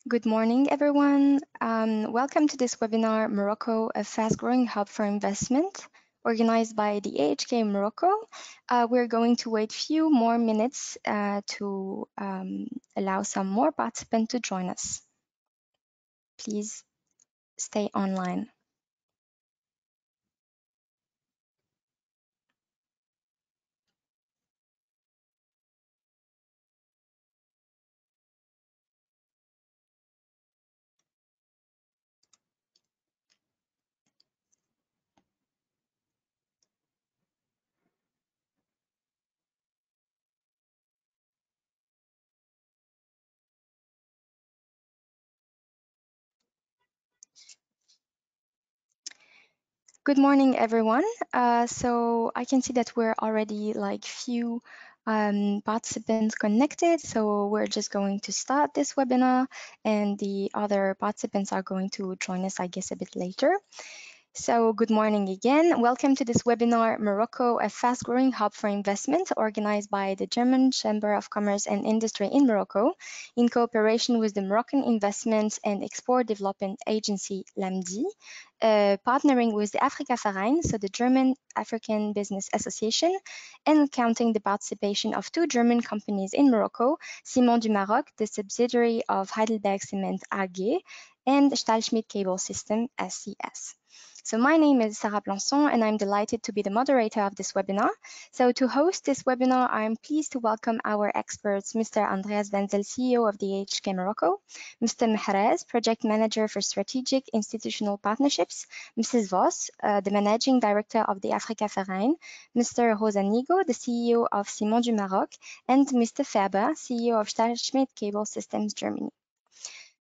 Good morning, everyone. Welcome to this webinar, Morocco, a fast-growing hub for investment, organized by the AHK Morocco. We're going to wait a few more minutes to allow some more participants to join us. Please stay online. Good morning, everyone. So I can see that we're already like few participants connected. So we're just going to start this webinar and the other participants are going to join us, I guess, a bit later. So good morning again. Welcome to this webinar, Morocco, a fast-growing hub for investment, organized by the German Chamber of Commerce and Industry in Morocco, in cooperation with the Moroccan Investment and Export Development Agency, AMDIE, partnering with the Afrika-Verein, so the German African Business Association, and counting the participation of two German companies in Morocco, Ciment du Maroc, the subsidiary of Heidelberg Cement AG, and Stahlschmidt Cable System, SCS. So my name is Sarah Plançon, and I'm delighted to be the moderator of this webinar. So to host this webinar, I'm pleased to welcome our experts, Mr. Andreas Wenzel, CEO of the AHK Morocco, Mr. Mehrez, Project Manager for Strategic Institutional Partnerships, Mrs. Voss, the Managing Director of the Afrika-Verein, Mr. Rosanigo, the CEO of Ciment du Maroc, and Mr. Ferber, CEO of Stahlschmidt Cable Systems Germany.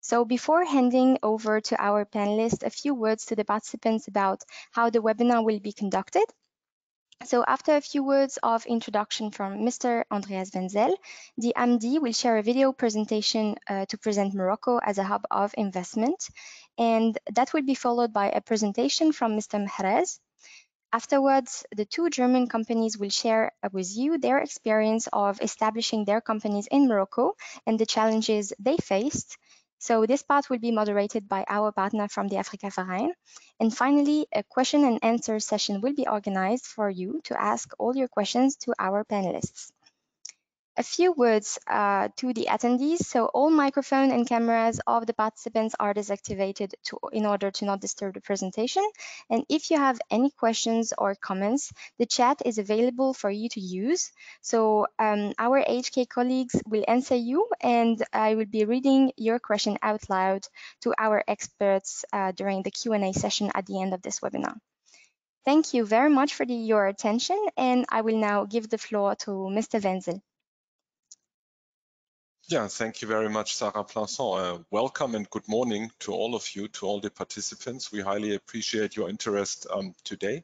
So before handing over to our panelists, a few words to the participants about how the webinar will be conducted. So after a few words of introduction from Mr. Andreas Wenzel, the AMDIE will share a video presentation to present Morocco as a hub of investment. And that will be followed by a presentation from Mr. Mehrez. Afterwards, the two German companies will share with you their experience of establishing their companies in Morocco and the challenges they faced. So this part will be moderated by our partner from the Afrika-Verein. And finally, a question and answer session will be organized for you to ask all your questions to our panelists. A few words to the attendees. So all microphone and cameras of the participants are deactivated in order to not disturb the presentation. And if you have any questions or comments, the chat is available for you to use. So our AHK colleagues will answer you, and I will be reading your question out loud to our experts during the Q&A session at the end of this webinar. Thank you very much for your attention, and I will now give the floor to Mr. Wenzel. Yeah, thank you very much, Sarah Plançon. Welcome and good morning to all of you, to all the participants. We highly appreciate your interest today.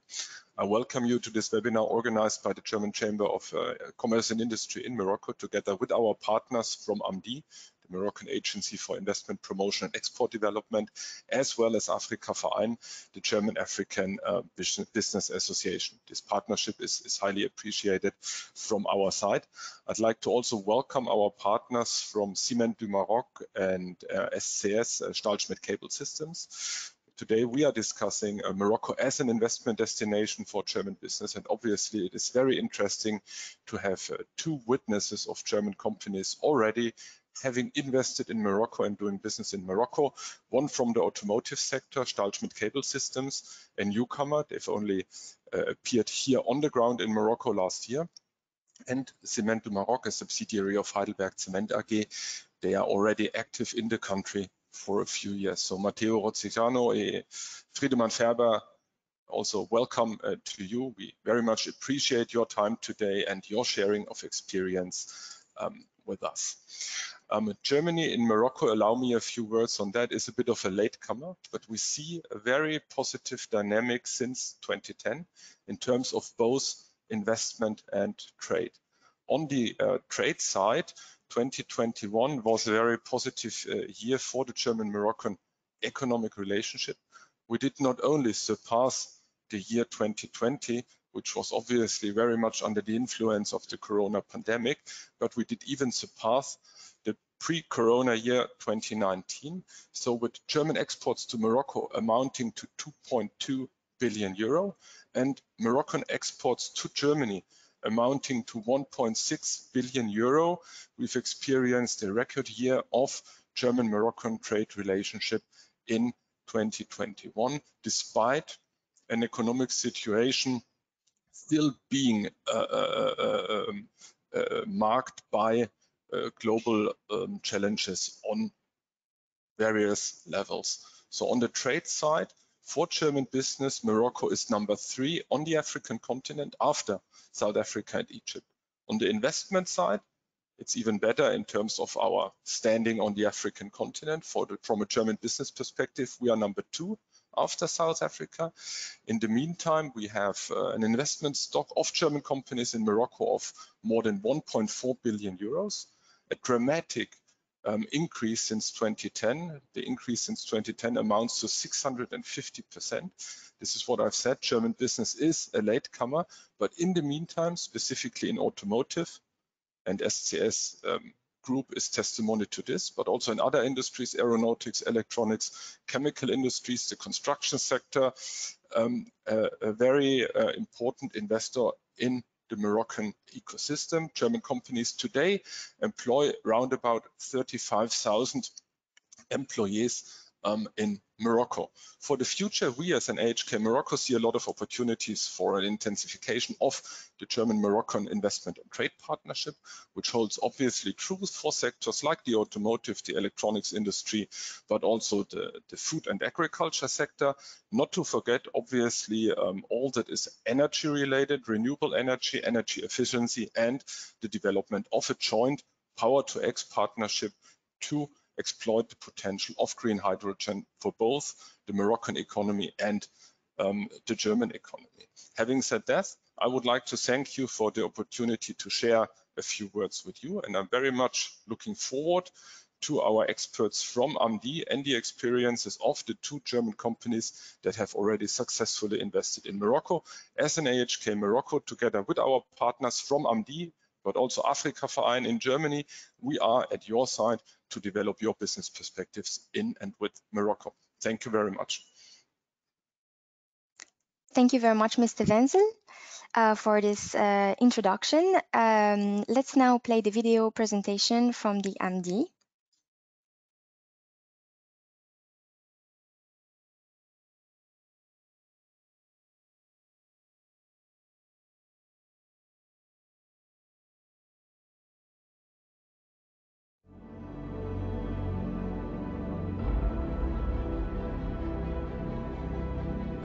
I welcome you to this webinar organized by the German Chamber of Commerce and Industry in Morocco, together with our partners from AMDIE, the Moroccan Agency for Investment Promotion and Export Development, as well as Afrika-Verein, the German African Business Association. This partnership is highly appreciated from our side. I'd like to also welcome our partners from Ciment du Maroc and SCS, Stahlschmidt Cable Systems. Today we are discussing Morocco as an investment destination for German business, and obviously it is very interesting to have two witnesses of German companies already having invested in Morocco and doing business in Morocco. One from the automotive sector, Stahlschmidt Cable Systems, a newcomer. They've only appeared here on the ground in Morocco last year. And Ciment du Maroc, a subsidiary of Heidelberg Cement AG. They are already active in the country for a few years. So Matteo Rozzicano and Friedemann Ferber, also welcome to you. We very much appreciate your time today and your sharing of experience with us. Germany in Morocco, allow me a few words on that, is a bit of a latecomer, but we see a very positive dynamic since 2010 in terms of both investment and trade. On the trade side, 2021 was a very positive year for the German-Moroccan economic relationship. We did not only surpass the year 2020, which was obviously very much under the influence of the corona pandemic, but we did even surpass the pre-corona year 2019. So with German exports to Morocco amounting to 2.2 billion euro and Moroccan exports to Germany amounting to 1.6 billion euro, we've experienced a record year of German-Moroccan trade relationship in 2021, despite an economic situation still being marked by global challenges on various levels. So on the trade side, for German business, Morocco is number 3 on the African continent after South Africa and Egypt. On the investment side, it's even better in terms of our standing on the African continent. From a German business perspective, we are number 2 after South Africa. In the meantime, we have an investment stock of German companies in Morocco of more than 1.4 billion euros, a dramatic increase since 2010. The increase since 2010 amounts to 650%. This is what I've said. German business is a latecomer, but in the meantime, specifically in automotive, and SCS Group is testimony to this, but also in other industries, aeronautics, electronics, chemical industries, the construction sector, a very important investor in the Moroccan ecosystem. German companies today employ around about 35,000 employees in Morocco. For the future, we as an AHK Morocco see a lot of opportunities for an intensification of the German-Moroccan investment and trade partnership, which holds obviously true for sectors like the automotive, the electronics industry, but also the food and agriculture sector. Not to forget, obviously, all that is energy related, renewable energy, energy efficiency, and the development of a joint power-to-X partnership to exploit the potential of green hydrogen for both the Moroccan economy and the German economy. Having said that, I would like to thank you for the opportunity to share a few words with you, and I'm very much looking forward to our experts from AMDIE and the experiences of the 2 German companies that have already successfully invested in Morocco. As an AHK Morocco, together with our partners from AMDIE, but also Afrika-Verein in Germany, we are at your side to develop your business perspectives in and with Morocco. Thank you very much. Thank you very much, Mr. Wenzel, for this introduction. Let's now play the video presentation from the AMDIE.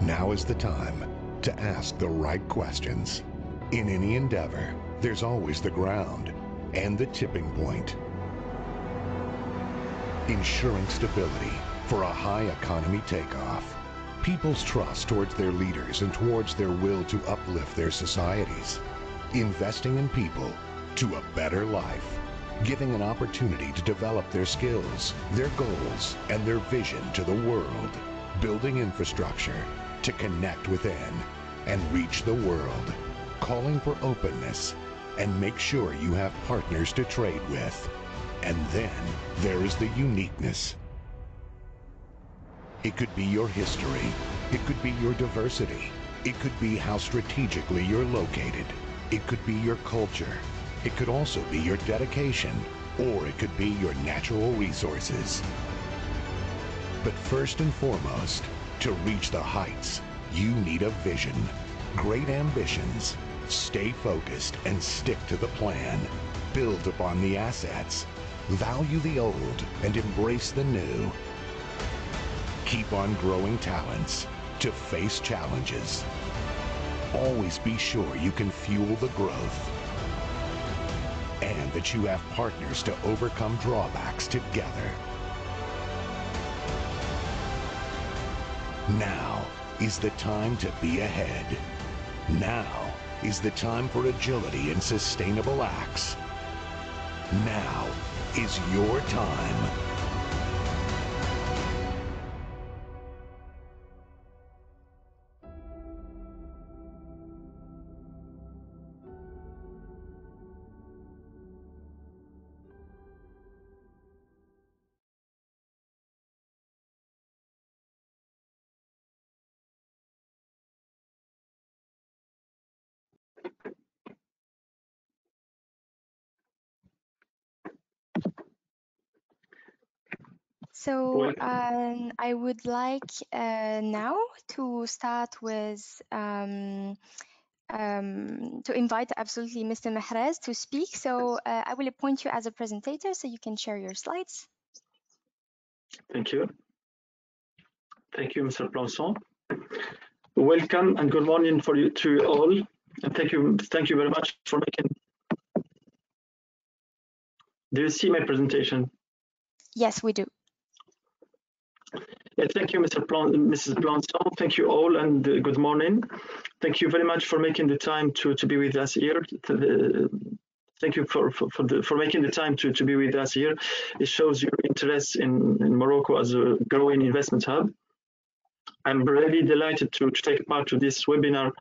Now is the time to ask the right questions. In any endeavor, there's always the ground and the tipping point. Ensuring stability for a high economy takeoff. People's trust towards their leaders and towards their will to uplift their societies. Investing in people to a better life. Giving an opportunity to develop their skills, their goals, and their vision to the world. Building infrastructure to connect within and reach the world, calling for openness and make sure you have partners to trade with. And then there is the uniqueness. It could be your history, it could be your diversity, it could be how strategically you're located, it could be your culture, it could also be your dedication, or it could be your natural resources. But first and foremost, to reach the heights, you need a vision, great ambitions. Stay focused and stick to the plan. Build upon the assets. Value the old and embrace the new. Keep on growing talents to face challenges. Always be sure you can fuel the growth and that you have partners to overcome drawbacks together. Now is the time to be ahead. Now is the time for agility and sustainable acts. Now is your time. So I would like now to start with to invite absolutely Mr. Mahrez to speak. So I will appoint you as a presentator so you can share your slides. Thank you. Thank you, Mr. Planson. Welcome and good morning for you to all. And thank you very much for making. Do you see my presentation? Yes, we do. Yeah, thank you, Mrs. Planson. Thank you all and good morning. Thank you very much for making the time to be with us here. Thank you for making the time to be with us here. It shows your interest in Morocco as a growing investment hub. I'm really delighted to take part to this webinar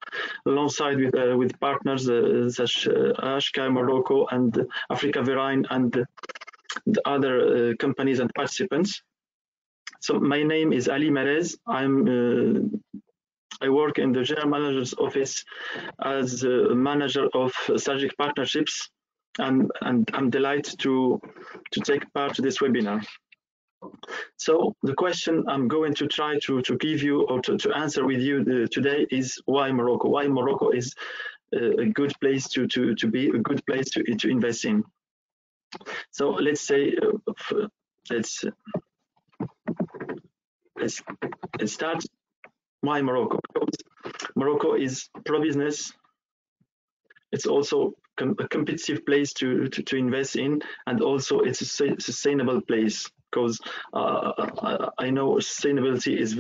alongside with partners such as AHK Morocco and Afrika-Verein and the other companies and participants. So my name is Ali Mahrez. I work in the General Manager's Office as a manager of strategic partnerships, and I'm delighted to take part to this webinar. So the question I'm going to try to give you or to answer with you today is why Morocco? Why Morocco is a good place to be, a good place to invest in. So let's say let's start. Why Morocco? Because Morocco is pro-business. It's also a competitive place to invest in, and also it's a sustainable place because I know sustainability is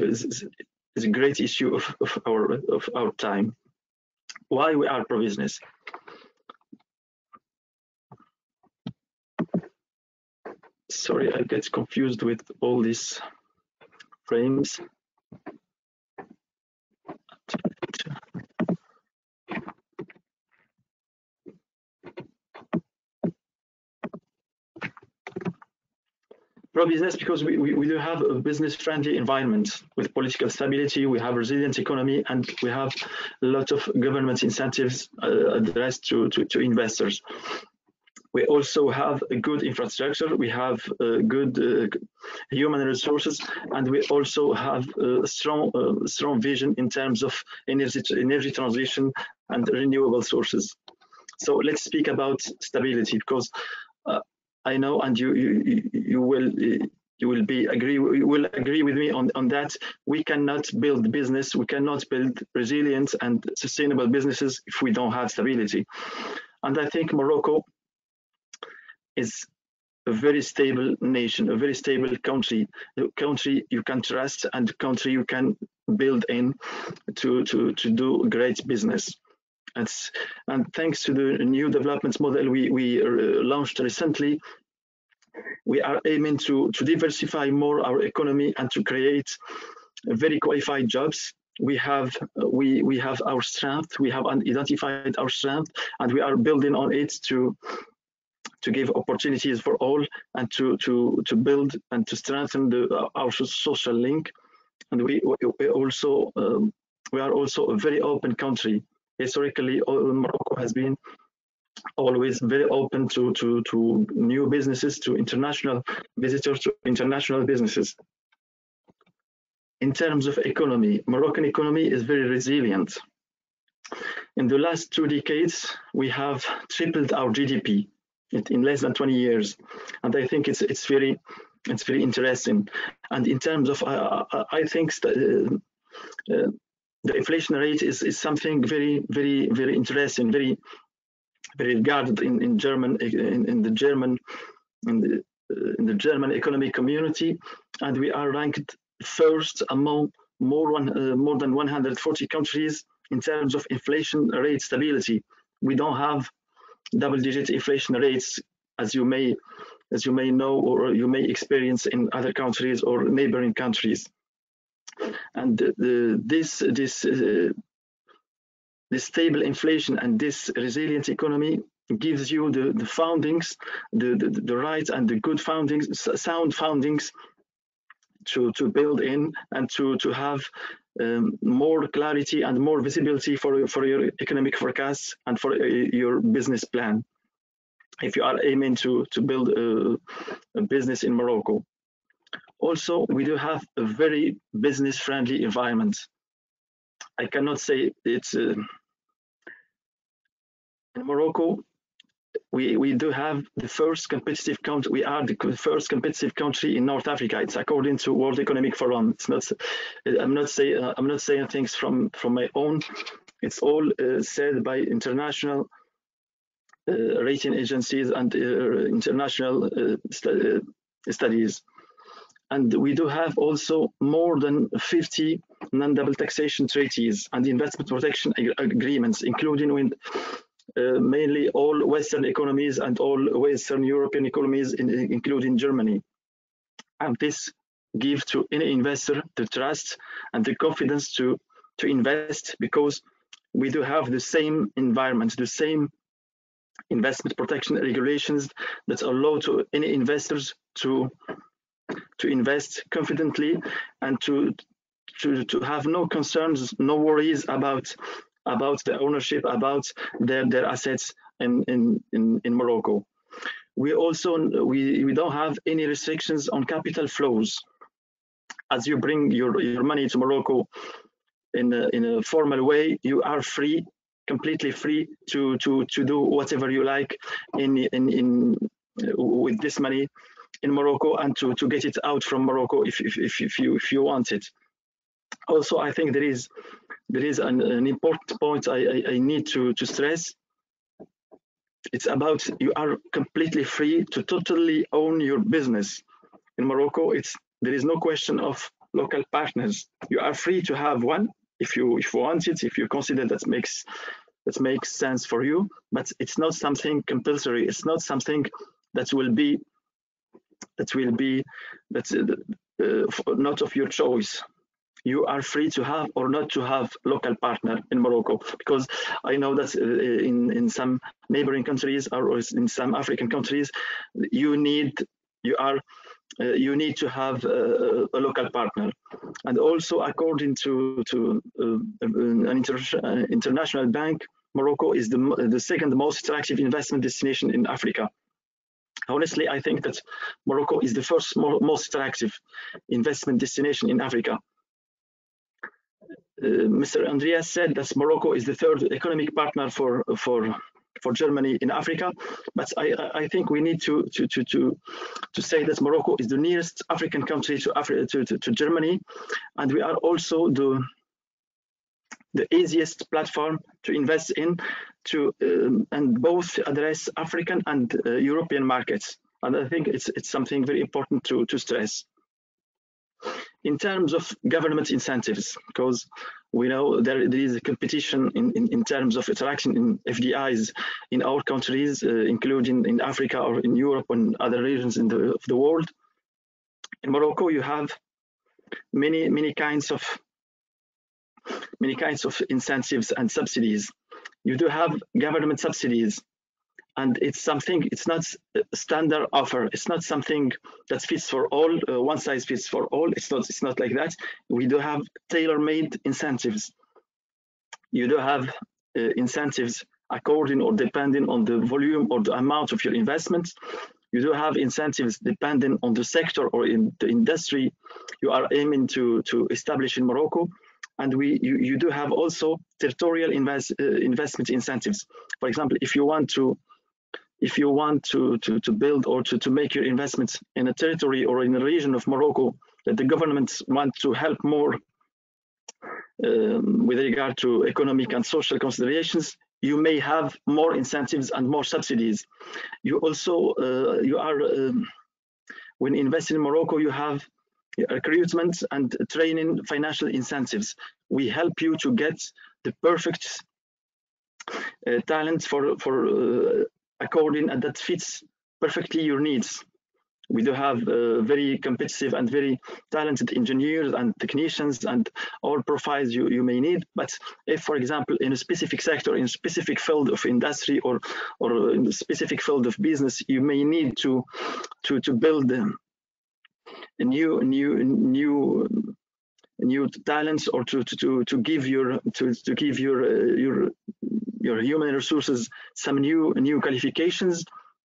a great issue of our time. Why we are pro-business? Sorry, I get confused with all these frames. Pro-business because we do have a business-friendly environment with political stability, we have a resilient economy, and we have a lot of government incentives addressed to investors. We also have a good infrastructure, we have good human resources, and we also have a strong vision in terms of energy transition and renewable sources. So let's speak about stability, because I know, and you will agree with me on that. We cannot build business, we cannot build resilient and sustainable businesses if we don't have stability. And I think Morocco is a very stable nation, a very stable country, a country you can trust and a country you can build in to do great business. And thanks to the new development model we launched recently, we are aiming to diversify more our economy and to create very qualified jobs. We have our strength, we have identified our strength, and we are building on it to give opportunities for all and to build and to strengthen our social link. And we are also a very open country. Historically, Morocco has been always very open to new businesses, to international visitors, to international businesses. In terms of economy, Moroccan economy is very resilient. In the last 2 decades, we have tripled our GDP in less than 20 years, and I think it's very interesting. And in terms of, I think the inflation rate is something very interesting, very regarded in the German economic community, and we are ranked first among more than 140 countries in terms of inflation rate stability. We don't have double-digit inflation rates as you may know or you may experience in other countries or neighboring countries. And this stable inflation and this resilient economy gives you the foundings, the right and the good foundings, sound foundings to build in and to have more clarity and more visibility for your economic forecasts and for your business plan if you are aiming to build a business in Morocco. Also, we do have a very business-friendly environment. I cannot say it's in Morocco. We do have the first competitive country. We are the first competitive country in North Africa. It's according to World Economic Forum. It's not. I'm not saying things from my own. It's all said by international rating agencies and international studies. And we do have also more than 50 non-double taxation treaties and investment protection agreements, including with mainly all Western economies and all Western European economies, including Germany. And this gives to any investor the trust and the confidence to invest, because we do have the same environment, the same investment protection regulations that allow to any investors to invest confidently and to have no concerns, no worries about the ownership, about their assets in Morocco. We also we don't have any restrictions on capital flows. As you bring your money to Morocco in a formal way, you are free, completely free to do whatever you like with this money in Morocco, and to get it out from Morocco if you want it. Also, I think there is an important point I need to stress. It's about you are completely free to totally own your business in Morocco. There is no question of local partners. You are free to have one if you want it, if you consider that makes sense for you, but it's not something compulsory. It's not something that's not of your choice. You are free to have or not to have local partner in Morocco, because I know that in some neighboring countries or in some African countries, you need to have a local partner. And also, according to an international bank, Morocco is the second most attractive investment destination in Africa. Honestly, I think that Morocco is the first most attractive investment destination in Africa. Mr. Andreas said that Morocco is the third economic partner for Germany in Africa, but I think we need to say that Morocco is the nearest African country to Germany, and we are also the easiest platform to invest in, and both address African and European markets. And I think it's something very important to stress. In terms of government incentives, because we know there is a competition in terms of attraction in FDIs in our countries, including in Africa or in Europe and other regions of the world. In Morocco, you have many kinds of incentives and subsidies. You do have government subsidies, and it's not a standard offer. It's not something that fits for all, one size fits for all. It's not like that. We do have tailor-made incentives. You do have incentives according or depending on the volume or the amount of your investments. You do have incentives depending on the sector or in the industry you are aiming to establish in Morocco. And you do have also territorial investment incentives. For example, if you want to build or to make your investments in a territory or in a region of Morocco that the governments want to help more with regard to economic and social considerations, you may have more incentives and more subsidies. You also when investing in Morocco, you have recruitment and training financial incentives. We help you to get the perfect talent for according and that fits perfectly your needs. We do have very competitive and very talented engineers and technicians and all profiles you may need. But if, for example, in a specific sector, in a specific field of industry or in a specific field of business, you may need to build a new talents, or to give your human resources some new qualifications,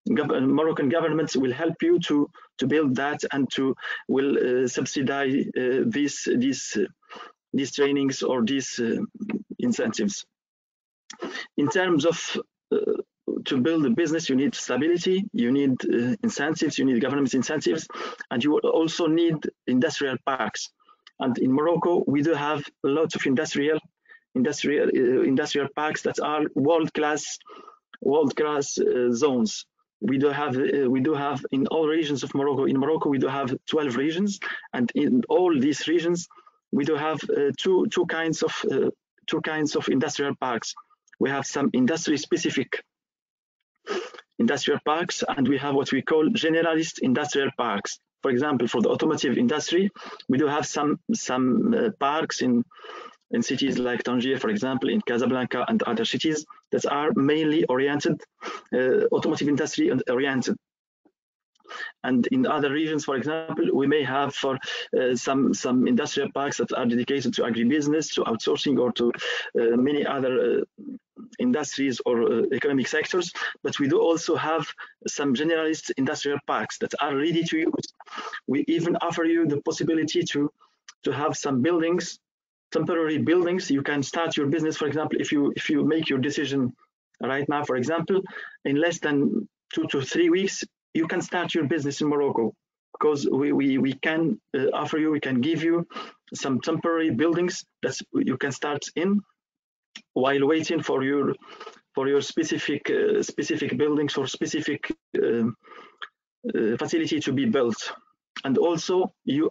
Moroccan government will help you to build that and will subsidize these trainings or these incentives. In terms of to build a business, you need stability, you need incentives, you need government incentives, and you also need industrial parks. And in Morocco, we do have lots of industrial parks that are world-class zones. We do have in all regions of Morocco. In Morocco, we do have 12 regions, and in all these regions, we do have two kinds of industrial parks. We have some industry-specific industrial parks, and we have what we call generalist industrial parks. For example, for the automotive industry, we do have some parks in cities like Tangier, for example, in Casablanca and other cities that are mainly oriented, automotive industry oriented. And in other regions, for example, we may have for some industrial parks that are dedicated to agribusiness, to outsourcing, or to many other industries or economic sectors. But we do also have some generalist industrial parks that are ready to use. We even offer you the possibility to have some buildings, temporary buildings. You can start your business, for example, if you make your decision right now, for example, in less than 2 to 3 weeks, you can start your business in Morocco, because we can offer you, we can give you some temporary buildings that you can start in while waiting for your specific buildings or specific facility to be built. And also, you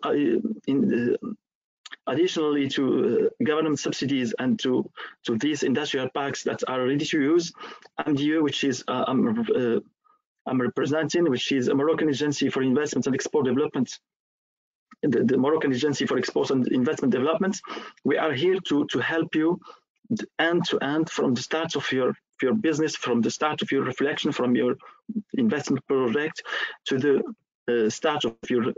additionally to government subsidies and to these industrial parks that are ready to use, AMDIE, which is I'm representing, which is a Moroccan Agency for Investment and Export Development, the Moroccan Agency for Export and Investment Development. We are here to help you end to end from the start of your business, from the start of your reflection, from your investment project to the start of your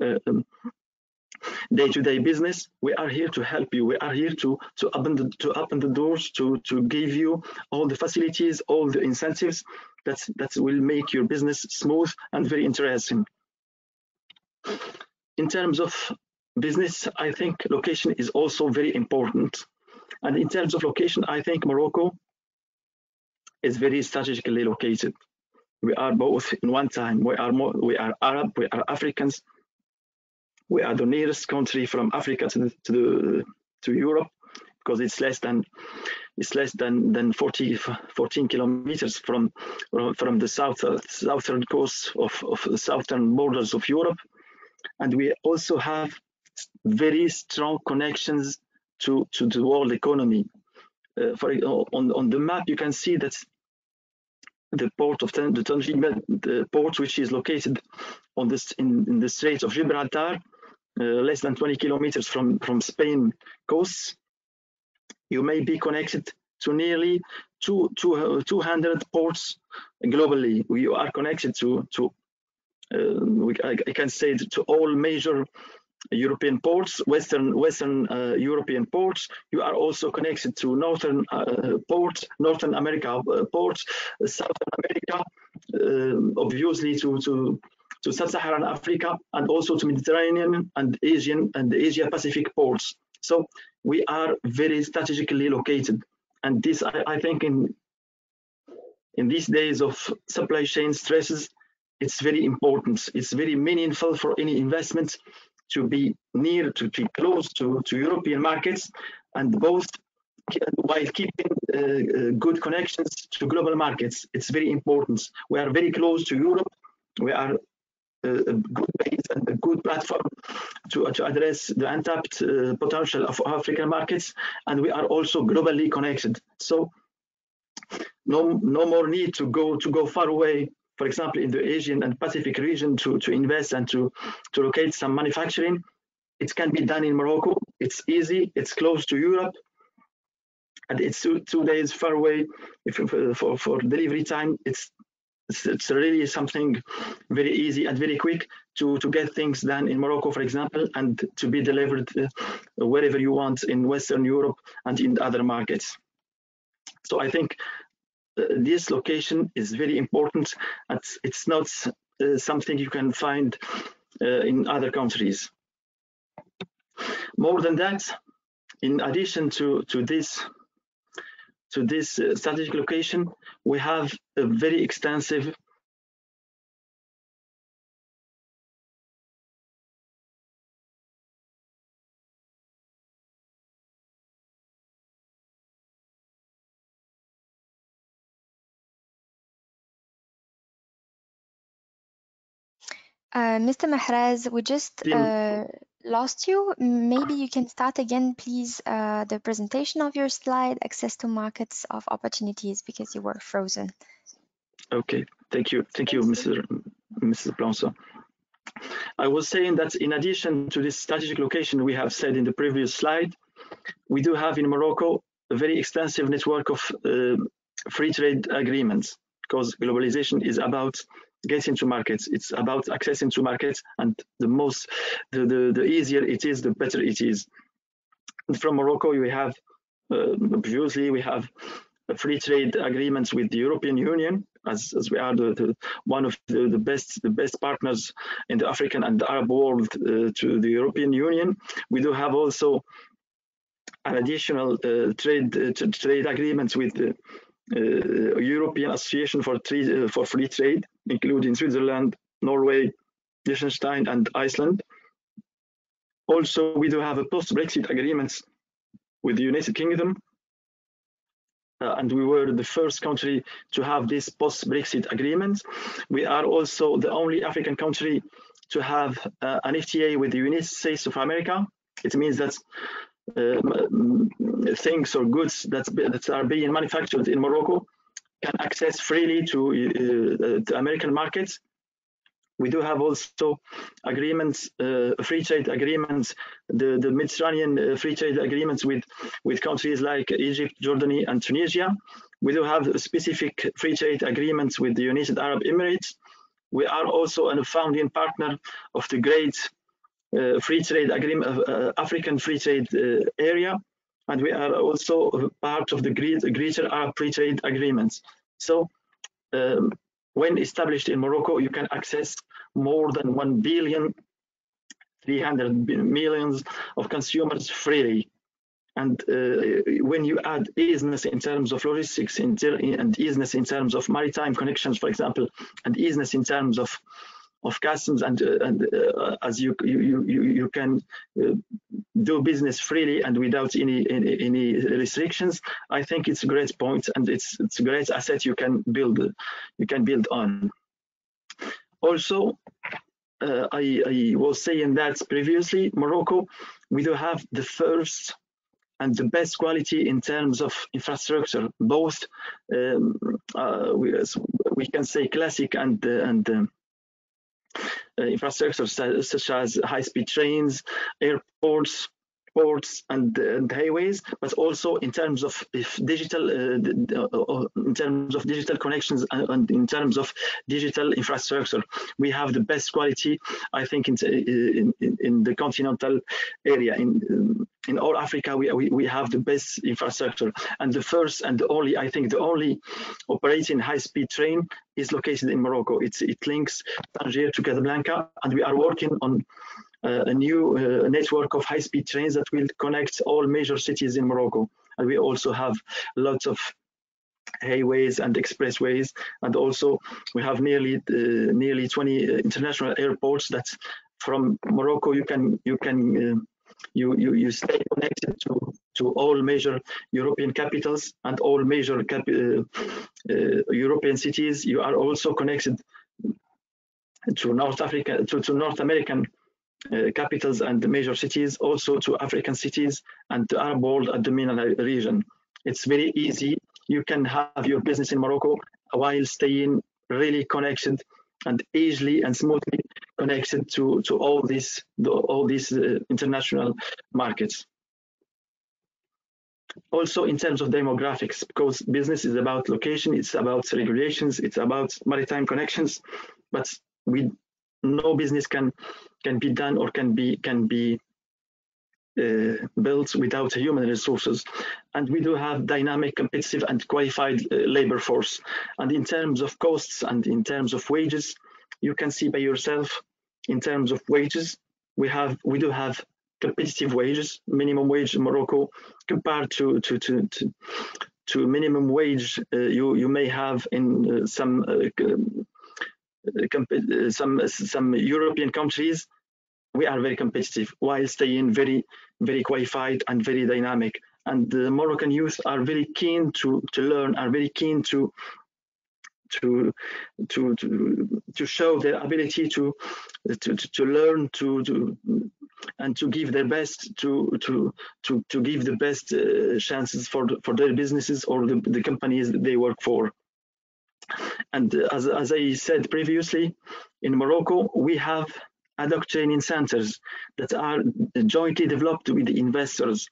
day-to-day business. We are here to help you. We are here to open the doors, to give you all the facilities, all the incentives that will make your business smooth and very interesting. In terms of business, I think location is also very important. And in terms of location, I think Morocco is very strategically located. We are both in one time. We are Arab, we are Africans. We are the nearest country from Africa to Europe, because it's less than 14 kilometers from the southern coast of the southern borders of Europe, and we also have very strong connections to the world economy. On the map, you can see that the port of the Tangier, the port which is located on this in the Strait of Gibraltar, less than 20 kilometers from Spain coasts. You may be connected to nearly 200 ports globally. We are connected I can say to all major European ports, Western European ports. You are also connected to Northern ports, Northern America ports, Southern America, obviously to Sub-Saharan Africa, and also to Mediterranean and Asian and Asia Pacific ports. So we are very strategically located, and this I think in these days of supply chain stresses, it's very important. It's very meaningful for any investment to be near, to be close to European markets, and both while keeping good connections to global markets. It's very important. We are very close to Europe. We are a good base and a good platform to address the untapped potential of African markets, and we are also globally connected. So no more need to go far away, for example, in the Asian and Pacific region to invest and to locate some manufacturing. It can be done in Morocco. It's easy, it's close to Europe, and it's 2 days far away. For delivery time, it's really something very easy and very quick to get things done in Morocco, for example, and to be delivered wherever you want in Western Europe and in other markets. So I think this location is very important, and it's not something you can find in other countries. More than that, in addition to this strategic location, we have a very extensive Mr. Mahraz, we just lost you. Maybe you can start again, please, the presentation of your slide, access to markets of opportunities, because you were frozen. Okay, thank you, Mrs. Blanco. I was saying that in addition to this strategic location we have said in the previous slide, we do have in Morocco a very extensive network of free trade agreements, because globalization is about getting to markets. It's about accessing to markets, and the easier it is, the better it is. And from Morocco, we have previously we have free trade agreements with the European Union, as we are one of the best partners in the African and the Arab world to the European Union. We do have also an additional trade agreements with the European Association for Free Trade, including Switzerland, Norway, Liechtenstein, and Iceland. Also, we do have a post-Brexit agreements with the United Kingdom, and we were the first country to have this post-Brexit agreement. We are also the only African country to have an FTA with the United States of America. It means that things or goods that are being manufactured in Morocco can access freely to the American markets. We do have also agreements, free trade agreements, the Mediterranean free trade agreements with countries like Egypt, Jordan, and Tunisia. We do have specific free trade agreements with the United Arab Emirates. We are also a founding partner of the great free trade agreement, African free trade area, and we are also part of the Greater Arab Free Trade Agreements. So when established in Morocco, you can access more than 1,300,000,000 of consumers freely. And when you add easiness in terms of logistics and easiness in terms of maritime connections, for example, and easiness in terms of customs, and as you can do business freely and without any restrictions, I think it's a great point, and it's a great asset you can build on. Also, I was saying that previously, Morocco, we do have the first and the best quality in terms of infrastructure, both we can say classic and infrastructure such as high-speed trains, airports, ports, and highways, but also in terms of digital connections and in terms of digital infrastructure. We have the best quality, I think, in the continental area. In all Africa, we have the best infrastructure, and the first and the only, I think, the only operating high-speed train is located in Morocco. It links Tangier to Casablanca, and we are working on a new network of high-speed trains that will connect all major cities in Morocco. And we also have lots of highways and expressways, and also we have nearly 20 international airports that from Morocco you stay connected to all major European capitals and all major European cities. You are also connected to North Africa, to North American capitals and the major cities, also to African cities and the Arab world and the MENA region. It's very easy. You can have your business in Morocco while staying really connected and easily and smoothly connected to all these international markets. Also in terms of demographics, because business is about location, it's about regulations, it's about maritime connections, but no business can be done or can be built without human resources. And we do have dynamic, competitive, and qualified labor force. And in terms of costs and in terms of wages, you can see by yourself. In terms of wages, we do have competitive wages. Minimum wage in Morocco compared to minimum wage you may have in some European countries. We are very competitive while staying very, very qualified and very dynamic. And the Moroccan youth are very keen to learn, are very keen to show their ability to learn, and to give their best, to give the best chances for their businesses or the companies that they work for. And as I said previously, in Morocco, we have ad hoc training centers that are jointly developed with the investors.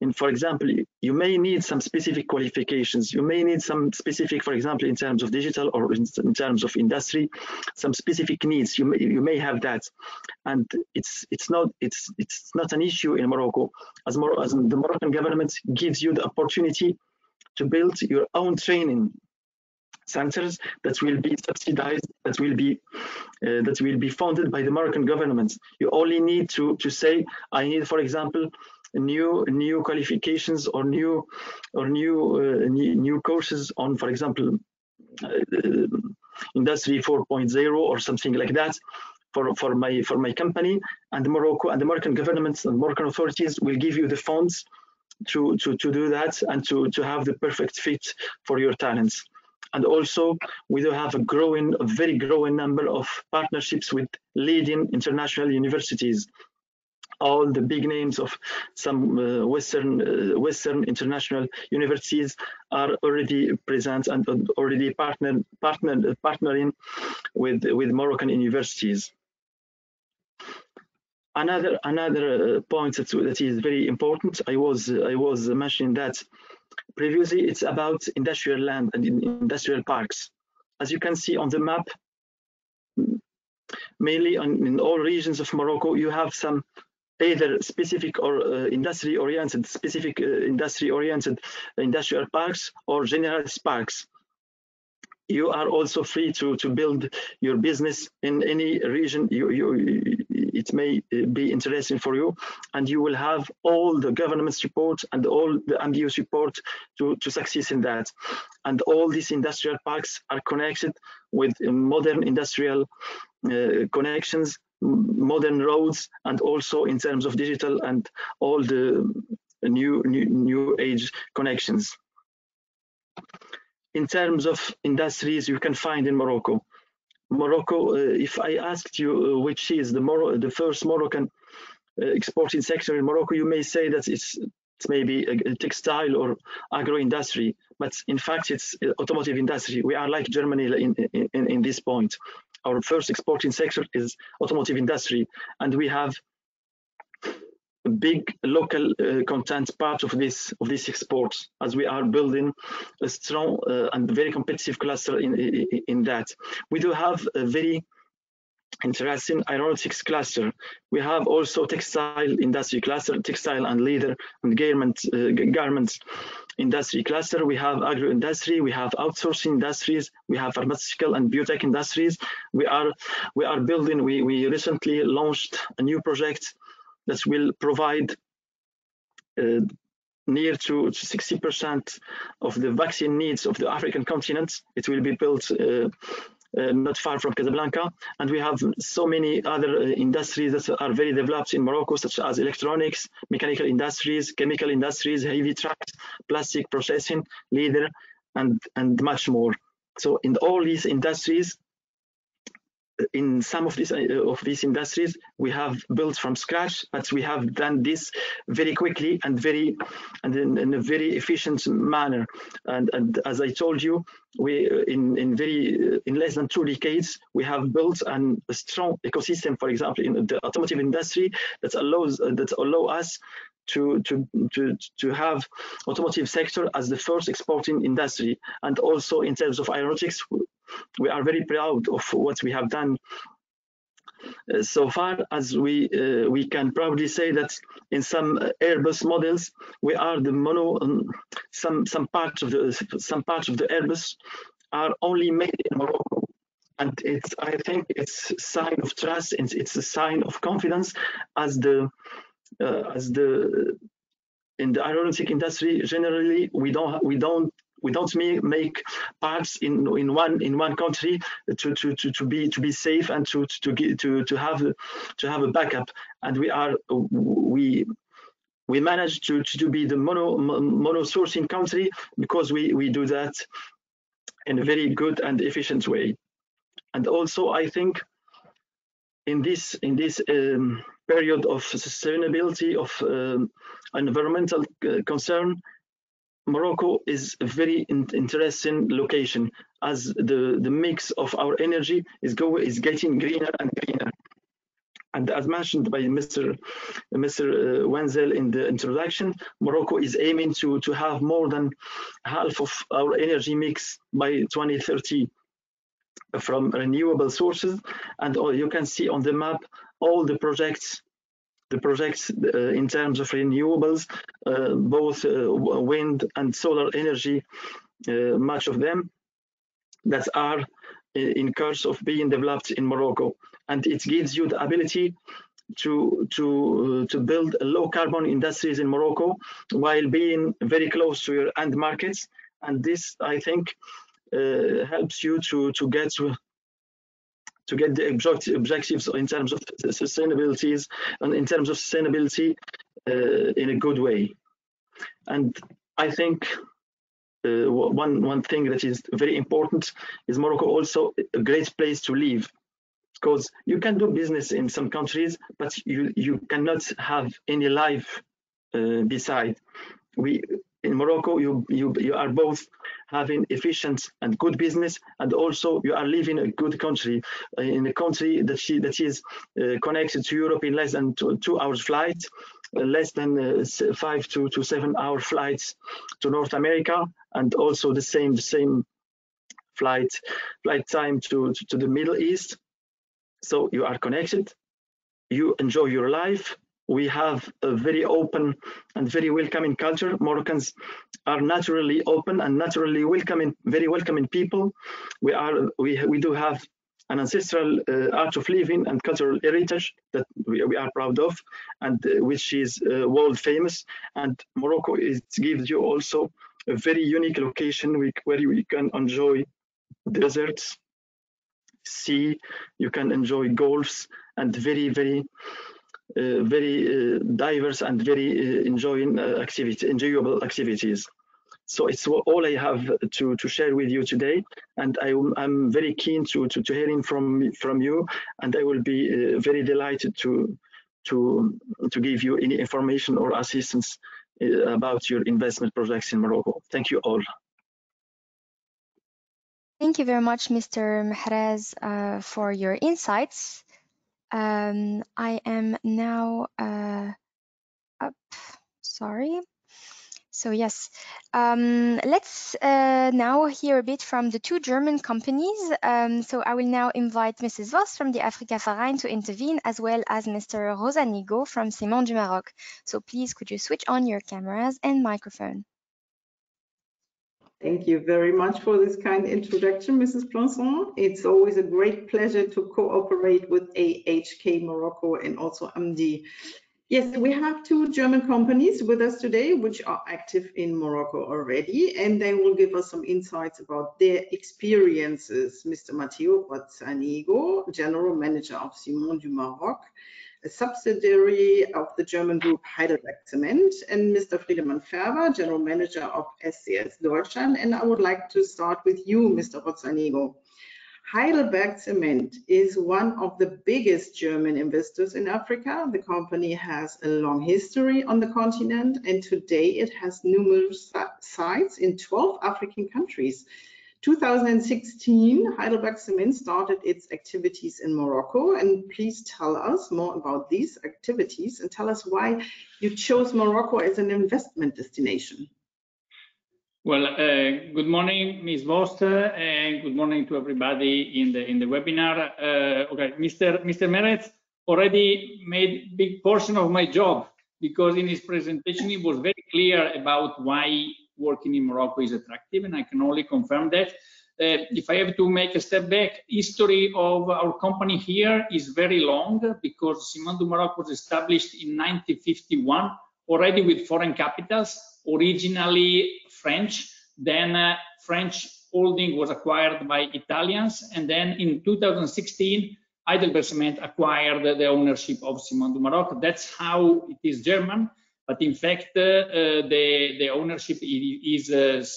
And for example, you may need some specific qualifications. You may need some specific, for example, in terms of digital or in terms of industry, some specific needs. You may have that, and it's not an issue in Morocco, as the Moroccan government gives you the opportunity to build your own training centers that will be subsidized, that will be funded by the Moroccan government. You only need to say, I need, for example, new qualifications or new courses on, for example, industry 4.0 or something like that for my company, and Morocco and the Moroccan government and Moroccan authorities will give you the funds to do that and to have the perfect fit for your talents. And also, we do have a very growing number of partnerships with leading international universities. All the big names of some Western international universities are already present and already partnering with Moroccan universities. Another point that is very important, I was mentioning that previously, it's about industrial land and industrial parks. As you can see on the map, mainly in all regions of Morocco, you have some either specific or industry-oriented industrial parks or generalist parks. You are also free to build your business in any region it may be interesting for you, and you will have all the government support and all the AMDIE support to succeed in that. And all these industrial parks are connected with modern industrial connections, modern roads, and also in terms of digital and all the new age connections. In terms of industries you can find in Morocco, if I asked you which is the first Moroccan exporting sector in Morocco, you may say that it's maybe a textile or agro industry, but in fact it's automotive industry. We are like Germany in this point. Our first exporting sector is automotive industry, and we have a big local content part of this exports, as we are building a strong and very competitive cluster in that. We do have a very interesting aeronautics cluster. We have also textile industry cluster, textile and leather and garments industry cluster. We have agro industry, we have outsourcing industries, we have pharmaceutical and biotech industries. We are building, we recently launched a new project that will provide near to 60% of the vaccine needs of the African continent. It will be built not far from Casablanca, and we have so many other industries that are very developed in Morocco, such as electronics, mechanical industries, chemical industries, heavy trucks, plastic processing, leather, and much more. So in all these industries, in some of these industries, we have built from scratch, but we have done this very quickly and in a very efficient manner. And as I told you, we in less than 2 decades, we have built a strong ecosystem. For example, in the automotive industry, that allow us to have automotive sector as the first exporting industry. And also in terms of aeronautics, we are very proud of what we have done so far as we can probably say that in some Airbus models we are the mono. Some parts of the Airbus are only made in Morocco, and I think it's a sign of trust. It's a sign of confidence as the in the aeronautic industry. Generally, we don't make parts in one country to be safe and to have a backup. And we managed to be the mono sourcing country because we do that in a very good and efficient way. And also, I think in this period of sustainability, of environmental concern, Morocco is a very interesting location, as the mix of our energy is getting greener and greener. And as mentioned by Mr. Wenzel in the introduction, Morocco is aiming to have more than half of our energy mix by 2030 from renewable sources. And you can see on the map all the projects in terms of renewables, both wind and solar energy, much of them that are in course of being developed in Morocco. And it gives you the ability to build low carbon industries in Morocco while being very close to your end markets. And this, I think, helps you to get the objectives in terms of sustainability in a good way. And I think one thing that is very important is Morocco also a great place to live, because you can do business in some countries, but you cannot have any life beside. In Morocco, you are both having efficient and good business, and also you are living a good country, in a country that is connected to Europe in less than 2 hours flight, less than 5 to 7 hour flights to North America, and also the same flight time to the Middle East. So you are connected, you enjoy your life. We have a very open and very welcoming culture. Moroccans are naturally open and naturally welcoming, very welcoming people. We do have an ancestral art of living and cultural heritage that we are proud of, and which is world famous. And Morocco gives you also a very unique location where you can enjoy deserts, sea, you can enjoy golfs, and very diverse and very enjoyable activities. So it's all I have to share with you today, and I'm very keen to hearing from you, and I will be very delighted to give you any information or assistance about your investment projects in Morocco. Thank you all. Thank you very much, Mr. Mahrez, for your insights. I am now up. Sorry. So yes, let's now hear a bit from the two German companies. So I will now invite Mrs. Voss from the Afrika-Verein to intervene, as well as Mr. Rosanigo from Ciment du Maroc. So please, could you switch on your cameras and microphone? Thank you very much for this kind introduction, Mrs. Planson. It's always a great pleasure to cooperate with AHK Morocco and also AMDIE. Yes, we have two German companies with us today, which are active in Morocco already, and they will give us some insights about their experiences. Mr. Matteo Bozzanigo, General Manager of Ciment du Maroc, a subsidiary of the German group Heidelberg Cement, and Mr. Friedemann Färber, General Manager of SCS Deutschland. And I would like to start with you, Mr. Bozzanigo. Heidelberg Cement is one of the biggest German investors in Africa. The company has a long history on the continent, and today it has numerous sites in 12 African countries. 2016, Heidelberg Cement started its activities in Morocco, and please tell us more about these activities and tell us why you chose Morocco as an investment destination. Well, good morning, Ms. Vost, and good morning to everybody in the webinar. Okay, Mr. Meret already made big portion of my job, because in his presentation he was very clear about why working in Morocco is attractive, and I can only confirm that. If I have to make a step back, history of our company here is very long, because Ciment du Maroc was established in 1951, already with foreign capitals, originally French, then French holding was acquired by Italians, and then in 2016 Heidelberg Cement acquired the ownership of Ciment du Maroc. That's how it is German, but in fact the ownership is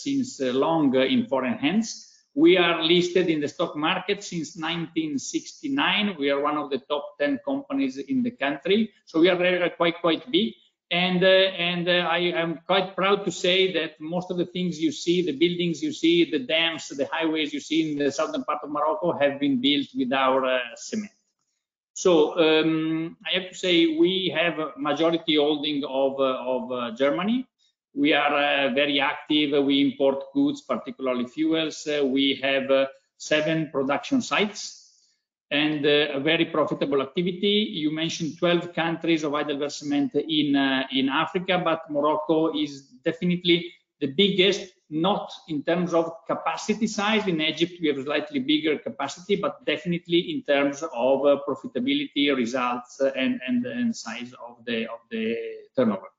since long in foreign hands. We are listed in the stock market since 1969. We are one of the top 10 companies in the country, so we are quite big. And I am quite proud to say that most of the things you see, the buildings you see, the dams, the highways you see in the southern part of Morocco have been built with our cement. So I have to say we have a majority holding of Germany. We are very active. We import goods, particularly fuels. We have 7 production sites and a very profitable activity. You mentioned 12 countries of Heidelberg Cement in Africa, but Morocco is definitely the biggest, not in terms of capacity size. In Egypt, we have a slightly bigger capacity, but definitely in terms of profitability, results, and size of the turnover.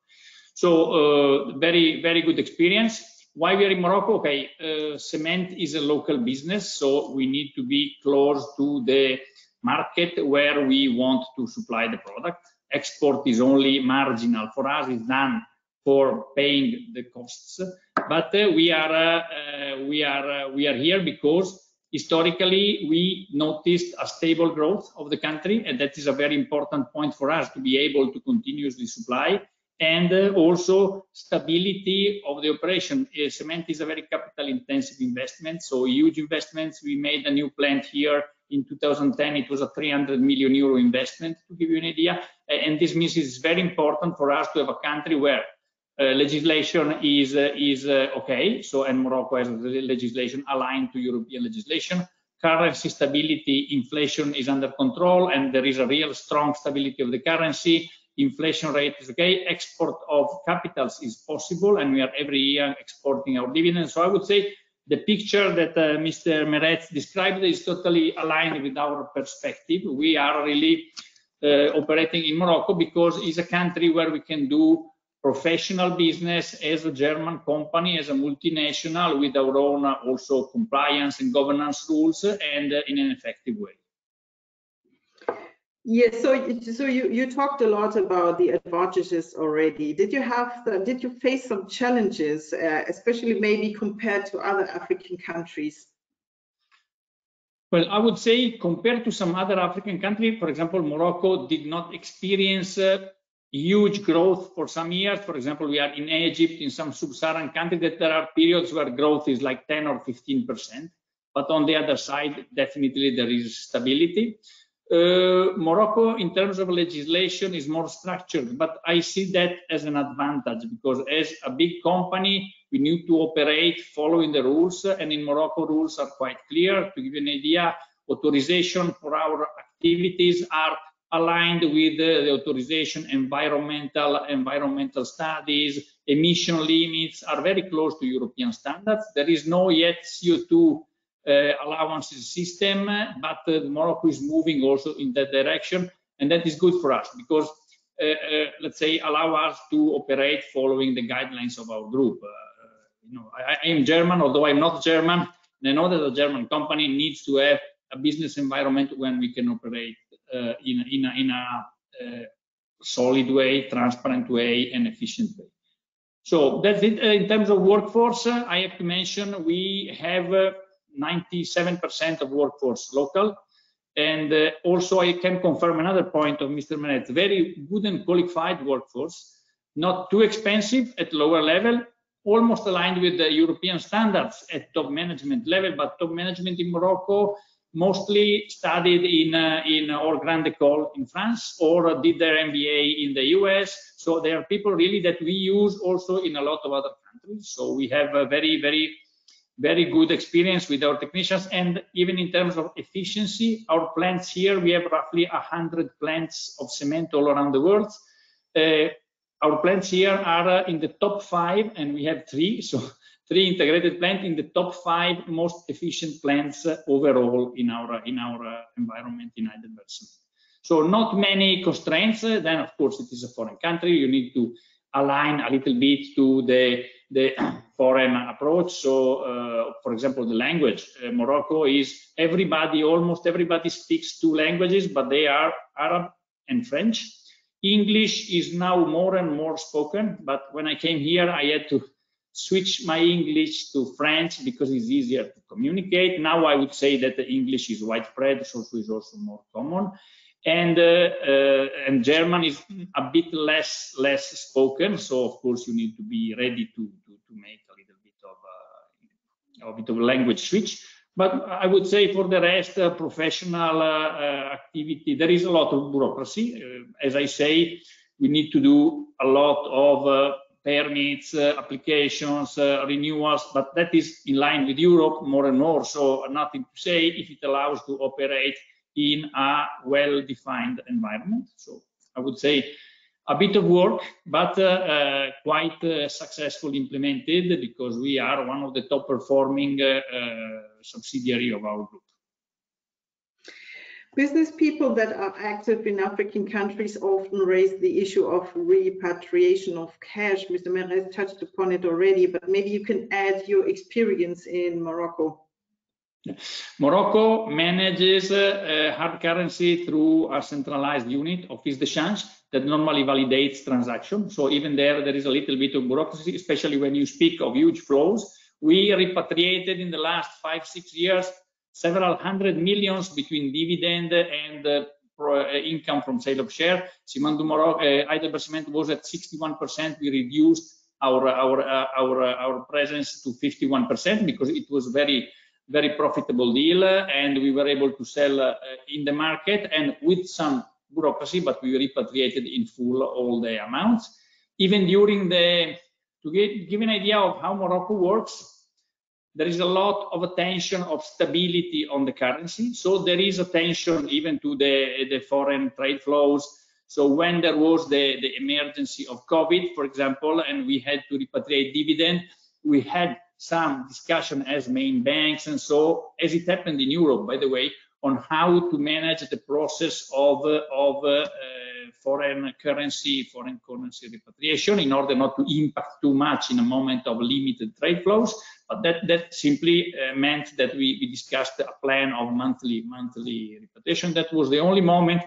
So very good experience. Why we are in Morocco? Okay, cement is a local business, so we need to be close to the market where we want to supply the product. Export is only marginal for us; it's done for paying the costs. But we are here because historically we noticed a stable growth of the country, and that is a very important point for us to be able to continuously supply. And also stability of the operation. Cement is a very capital-intensive investment, so huge investments. We made a new plant here in 2010. It was a 300 million euro investment, to give you an idea. And this means it's very important for us to have a country where legislation is okay. So, and Morocco has legislation aligned to European legislation. Currency stability, inflation is under control, and there is a real strong stability of the currency. Inflation rate is okay, export of capitals is possible, and we are every year exporting our dividends. So I would say the picture that Mr. Meret described is totally aligned with our perspective. We are really operating in Morocco because it's a country where we can do professional business as a German company, as a multinational, with our own also compliance and governance rules, and in an effective way. Yes, so you talked a lot about the advantages already. Did you face some challenges, especially maybe compared to other African countries? Well, I would say compared to some other African countries, for example, Morocco did not experience huge growth for some years. For example, we are in Egypt, in some sub-Saharan countries, that there are periods where growth is like 10 or 15%. But on the other side, definitely there is stability. Morocco, in terms of legislation, is more structured, but I see that as an advantage, because as a big company, we need to operate following the rules, and in Morocco, rules are quite clear. To give you an idea, authorization for our activities are aligned with the authorization, environmental studies, emission limits are very close to European standards. There is no yet CO2 allowances system, but Morocco is moving also in that direction, and that is good for us because let's say allow us to operate following the guidelines of our group. I am German, although I'm not German. I know that a German company needs to have a business environment when we can operate in a solid way, transparent way, and efficient way. So that's it. In terms of workforce, I have to mention we have 97% of workforce local, and also I can confirm another point of Mr. Meret, very good and qualified workforce, not too expensive at lower level, almost aligned with the European standards at top management level, but top management in Morocco mostly studied in or Grande École in France, or did their MBA in the US. So there are people really that we use also in a lot of other countries. So we have a very good experience with our technicians, and even in terms of efficiency, our plants here, we have roughly 100 plants of cement all around the world. Our plants here are in the top 5, and we have 3, so 3 integrated plants in the top 5 most efficient plants overall in our environment in Heidelberg Cement. So not many constraints. Then of course it is a foreign country. You need to align a little bit to the foreign approach. So for example, the language. Morocco is almost everybody speaks 2 languages, but they are Arab and French. English is now more and more spoken, but when I came here, I had to switch my English to French because it's easier to communicate. Now I would say that the English is widespread, so it's also more common. And German is a bit less spoken, so of course you need to be ready to make a little bit of a language switch. But I would say for the rest, professional activity, there is a lot of bureaucracy. As I say, we need to do a lot of permits, applications, renewals, but that is in line with Europe more and more. So nothing to say if it allows to operate in a well-defined environment. So I would say a bit of work, but quite successfully implemented, because we are one of the top performing subsidiary of our group. Business people that are active in African countries often raise the issue of repatriation of cash. Mr. Merez touched upon it already, but maybe you can add your experience in Morocco. Morocco manages hard currency through a centralized unit, Office de Change, that normally validates transactions. So even there is a little bit of bureaucracy, especially when you speak of huge flows. We repatriated in the last 5-6 years several hundred millions between dividend and income from sale of share. Ciment du Morocco, Heidelberg Cement was at 61%. We reduced our presence to 51% because it was very profitable deal, and we were able to sell in the market and with some bureaucracy, but we repatriated in full all the amounts. Even during to give an idea of how Morocco works, there is a lot of attention of stability on the currency. So there is attention even to the foreign trade flows. So when there was the emergency of COVID, for example, and we had to repatriate dividend, we had some discussion as main banks, and so as it happened in Europe, by the way, on how to manage the process of foreign currency repatriation in order not to impact too much in a moment of limited trade flows. But that simply meant that we discussed a plan of monthly repatriation. That was the only moment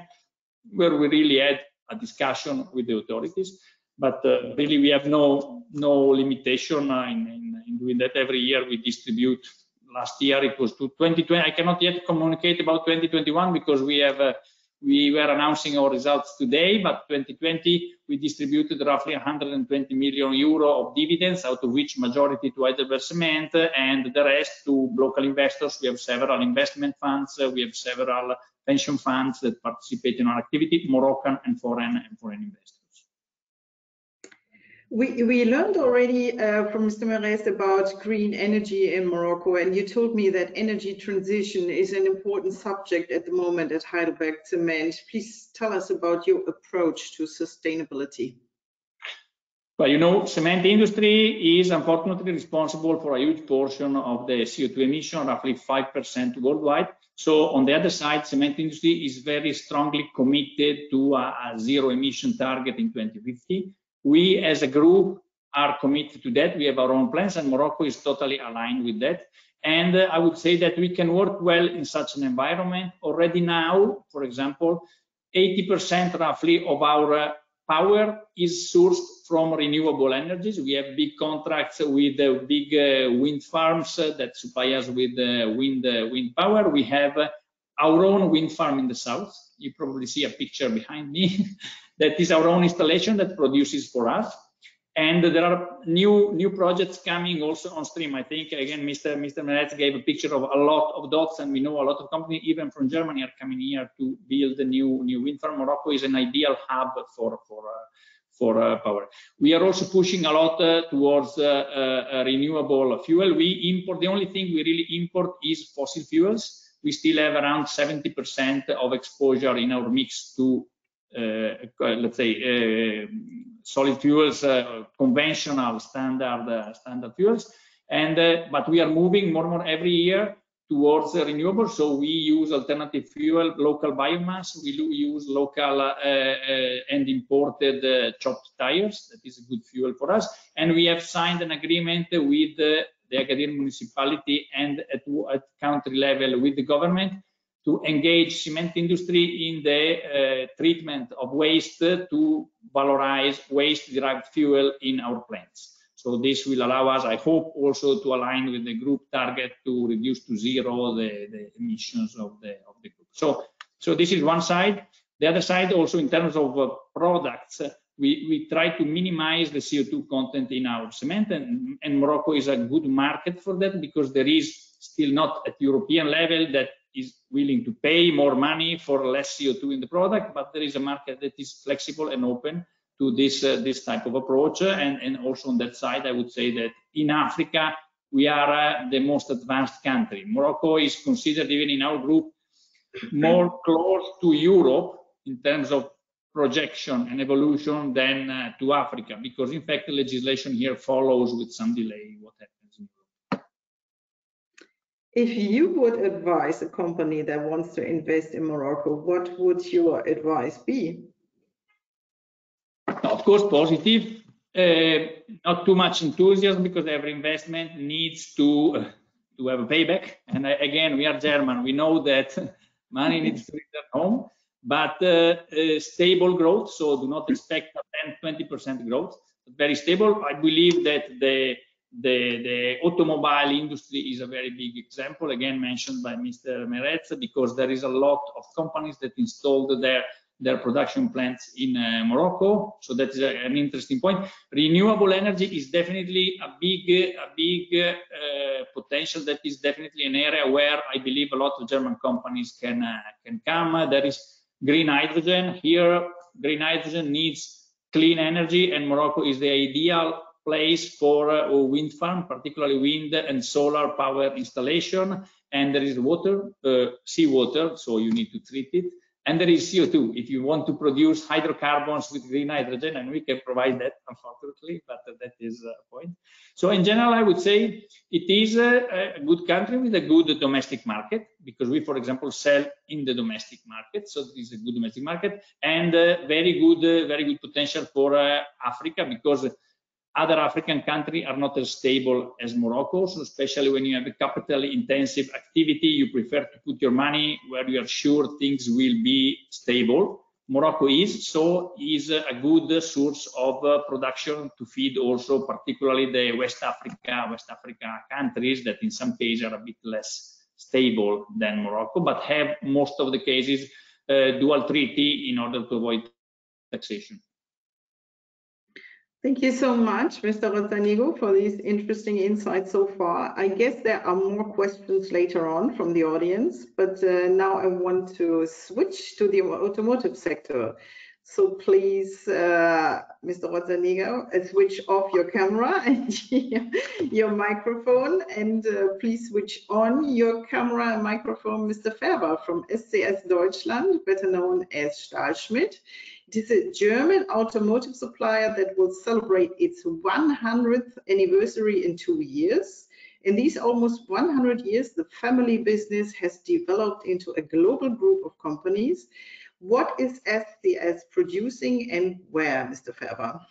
where we really had a discussion with the authorities. But really, we have no limitation in doing that. Every year we distribute. Last year it was to 2020. I cannot yet communicate about 2021 because we were announcing our results today. But 2020 we distributed roughly 120 million euro of dividends, out of which majority to Heidelberg Cement and the rest to local investors. We have several investment funds. We have several pension funds that participate in our activity, Moroccan and foreign investors. We learned already from Mr. Merez about green energy in Morocco, and you told me that energy transition is an important subject at the moment at Heidelberg Cement. Please tell us about your approach to sustainability. Well, you know, cement industry is unfortunately responsible for a huge portion of the CO2 emission, roughly 5% worldwide. So on the other side, cement industry is very strongly committed to a zero emission target in 2050. We as a group are committed to that. We have our own plans, and Morocco is totally aligned with that. And I would say that we can work well in such an environment. Already now, for example, 80% roughly of our power is sourced from renewable energies. We have big contracts with big wind farms that supply us with wind power. We have our own wind farm in the south. You probably see a picture behind me. That is our own installation that produces for us. And there are new projects coming also on stream. I think again, Mr. Meretz gave a picture of a lot of dots, and we know a lot of companies, even from Germany, are coming here to build a new wind farm. Morocco is an ideal hub for power. We are also pushing a lot towards renewable fuel. We import. The only thing we really import is fossil fuels. We still have around 70% of exposure in our mix to let's say solid fuels, conventional standard fuels, and but we are moving more and more every year towards renewable. So we use alternative fuel, local biomass. We use local and imported chopped tires. That is a good fuel for us. And we have signed an agreement with the Agadir municipality and at country level with the government to engage cement industry in the treatment of waste to valorize waste-derived fuel in our plants. So this will allow us, I hope, also to align with the group target to reduce to zero the emissions of the group. So this is one side. The other side, also in terms of products, we try to minimize the CO2 content in our cement, and Morocco is a good market for that because there is still not at European level that is willing to pay more money for less CO2 in the product, but there is a market that is flexible and open to this type of approach. And also on that side, I would say that in Africa, we are the most advanced country. Morocco is considered, even in our group, more close to Europe in terms of projection and evolution than to Africa, because in fact the legislation here follows with some delay what happens in Europe. If you would advise a company that wants to invest in Morocco, what would your advice be? Of course, positive. Not too much enthusiasm, because every investment needs to have a payback. And again, we are German. We know that money needs to return home. But stable growth, so do not expect a 10–20% growth. Very stable. I believe that the automobile industry is a very big example, again mentioned by Mr. Meretz, because there is a lot of companies that installed their production plants in Morocco. So that is an interesting point. Renewable energy is definitely a big potential. That is definitely an area where I believe a lot of German companies can come. There is green hydrogen. Here, green hydrogen needs clean energy, and Morocco is the ideal place for a wind farm, particularly wind and solar power installation. And there is water, seawater, so you need to treat it. And there is CO2 if you want to produce hydrocarbons with green hydrogen, and we can provide that, unfortunately, but that is a point. So in general, I would say it is a good country with a good domestic market, because we, for example, sell in the domestic market. So it is a good domestic market, and very good potential for Africa, because other African countries are not as stable as Morocco. So especially when you have a capital-intensive activity, you prefer to put your money where you are sure things will be stable. Morocco is a good source of production to feed also, particularly the West Africa countries that in some cases are a bit less stable than Morocco, but have most of the cases dual treaty in order to avoid taxation. Thank you so much, Mr. Rozzanigo, for these interesting insights so far. I guess there are more questions later on from the audience, but now I want to switch to the automotive sector. So please, Mr. Rozzanigo, switch off your camera and your microphone, and please switch on your camera and microphone, Mr. Färber from SCS Deutschland, better known as Stahlschmidt. It is a German automotive supplier that will celebrate its 100th anniversary in 2 years. In these almost 100 years, the family business has developed into a global group of companies. What is SCS producing and where, Mr. Färber?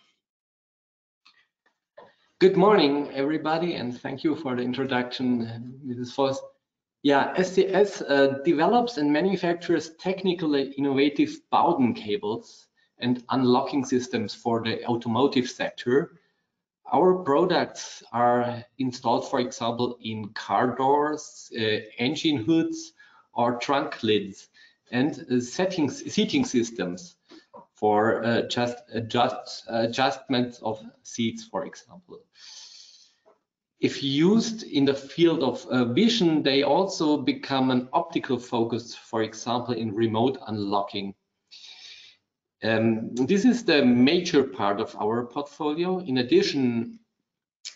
Good morning, everybody, and thank you for the introduction, Mrs. Voss. Yeah, SCS develops and manufactures technically innovative Bowden cables and unlocking systems for the automotive sector. Our products are installed, for example, in car doors, engine hoods, or trunk lids, and seating systems for just adjustments of seats, for example. If used in the field of vision, they also become an optical focus, for example, in remote unlocking. This is the major part of our portfolio. In addition,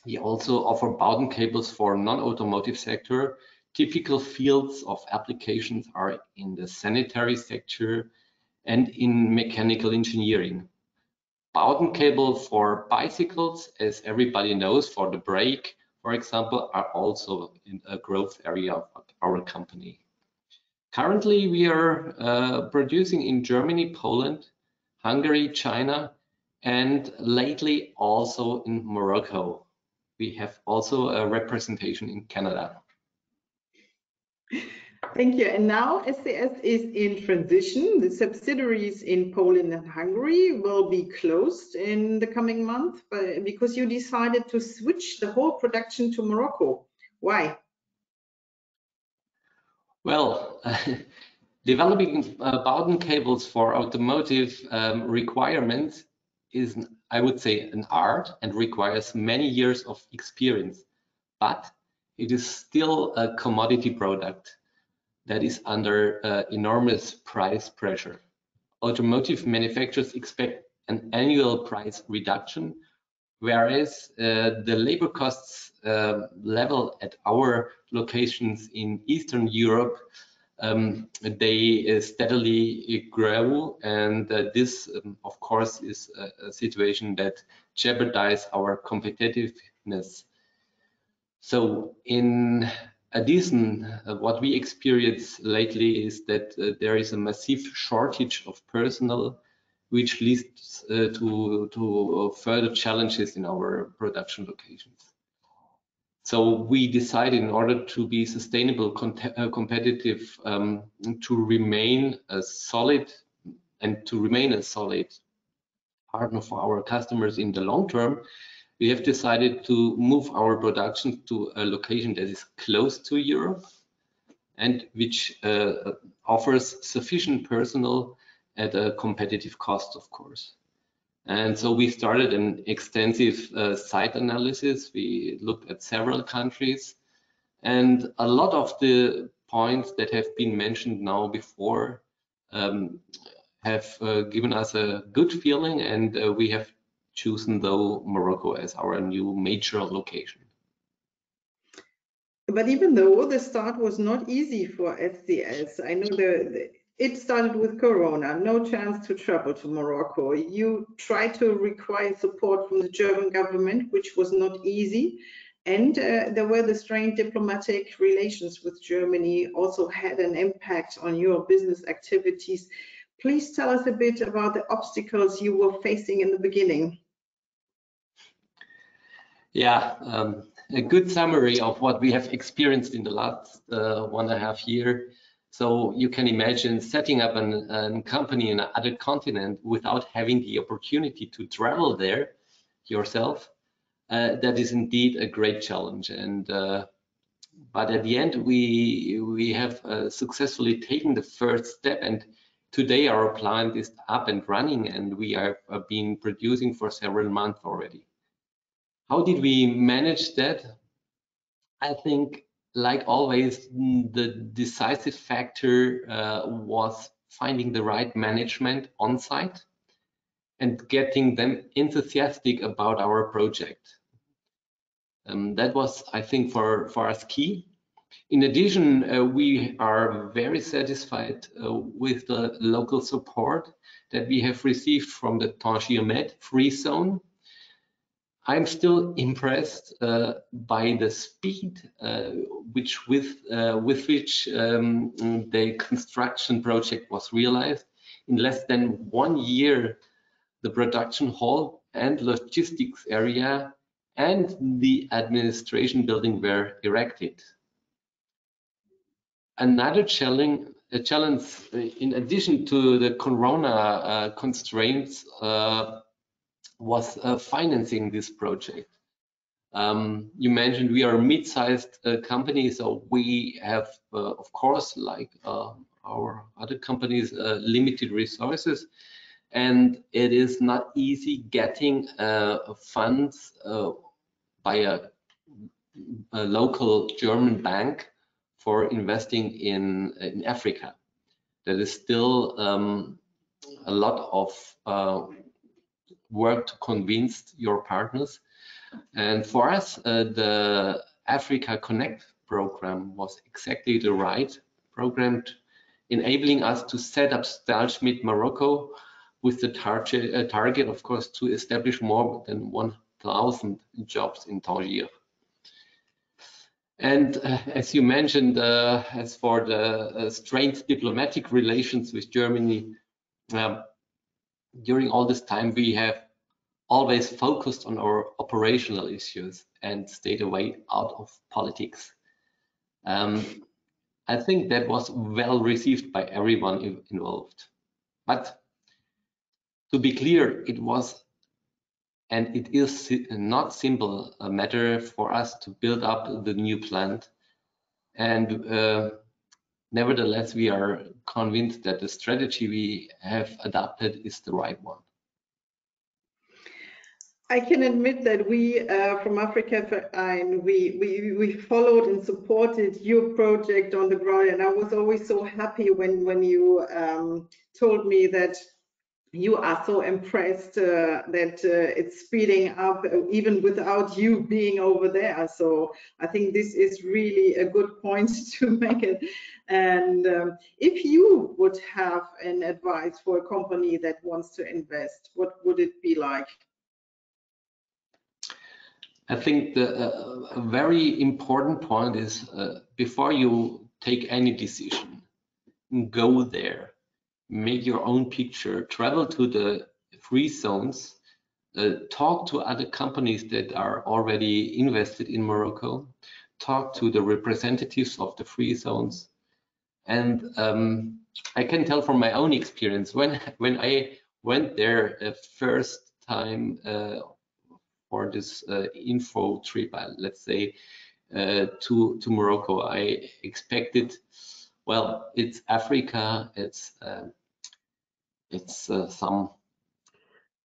we also offer Bowden cables for non-automotive sector. Typical fields of applications are in the sanitary sector and in mechanical engineering. Bowden cable for bicycles, as everybody knows, for the brake, for example, are also in a growth area of our company. Currently, we are producing in Germany, Poland, Hungary, China, and lately also in Morocco. We have also a representation in Canada. Thank you. And now SCS is in transition. The subsidiaries in Poland and Hungary will be closed in the coming month because you decided to switch the whole production to Morocco. Why? Well, developing Bowden cables for automotive requirements is, I would say, an art and requires many years of experience, but it is still a commodity product that is under enormous price pressure. Automotive manufacturers expect an annual price reduction, whereas the labor costs level at our locations in Eastern Europe, they steadily grow, and this, of course, is a situation that jeopardizes our competitiveness. So in addition, what we experience lately is that there is a massive shortage of personnel, which leads to further challenges in our production locations. So we decided, in order to be sustainable, competitive, to remain a solid partner for our customers in the long term, we have decided to move our production to a location that is close to Europe and which offers sufficient personnel at a competitive cost, of course. And so we started an extensive site analysis. We looked at several countries, and a lot of the points that have been mentioned now before have given us a good feeling, and we have chosen though Morocco as our new major location. But even though the start was not easy for SCS, I know it started with Corona, no chance to travel to Morocco. You tried to require support from the German government, which was not easy. And there were the strained diplomatic relations with Germany also had an impact on your business activities. Please tell us a bit about the obstacles you were facing in the beginning. Yeah, a good summary of what we have experienced in the last 1.5 years. So you can imagine setting up a company in another continent without having the opportunity to travel there yourself. That is indeed a great challenge. And but at the end, we have successfully taken the first step. And today our plant is up and running, and we have been producing for several months already. How did we manage that? I think, like always, the decisive factor was finding the right management on site and getting them enthusiastic about our project. That was, I think, for us key. In addition, we are very satisfied with the local support that we have received from the Tangier free zone. I'm still impressed by the speed with which the construction project was realized. In less than 1 year, the production hall and logistics area and the administration building were erected. Another challenge, in addition to the Corona constraints, was financing this project. You mentioned we are a mid-sized company, so we have, of course, like our other companies, limited resources. and it is not easy getting funds by a local German bank for investing in Africa. There is still a lot of work to convince your partners. And for us, the Africa Connect program was exactly the right program, enabling us to set up Stahlschmidt Morocco with the target, of course, to establish more than 1,000 jobs in Tangier. And as you mentioned, as for the strained diplomatic relations with Germany, during all this time, we have always focused on our operational issues and stayed away out of politics. I think that was well received by everyone involved. But to be clear, it was and it is not simple a matter for us to build up the new plant. And nevertheless, we are convinced that the strategy we have adopted is the right one. I can admit that we from Afrika-Verein, we followed and supported your project on the ground, and I was always so happy when you told me that you are so impressed that it's speeding up even without you being over there. So I think this is really a good point to make it. And if you would have an advice for a company that wants to invest, what would it be like? I think a very important point is before you take any decision, go there, make your own picture, travel to the free zones, talk to other companies that are already invested in Morocco, talk to the representatives of the free zones. And I can tell from my own experience, when I went there first time for this info trip, let's say, to Morocco, I expected, well, it's Africa, it's some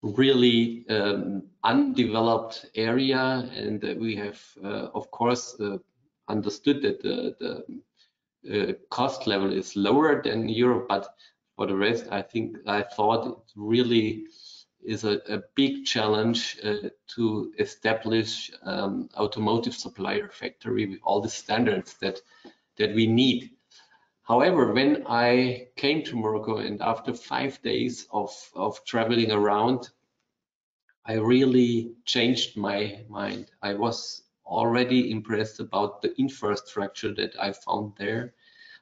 really undeveloped area, and we have, of course, understood that the cost level is lower than Europe, but for the rest, I thought it really is a big challenge to establish automotive supplier factory with all the standards that we need. However, when I came to Morocco and after 5 days of traveling around, I really changed my mind. I was already impressed about the infrastructure that I found there,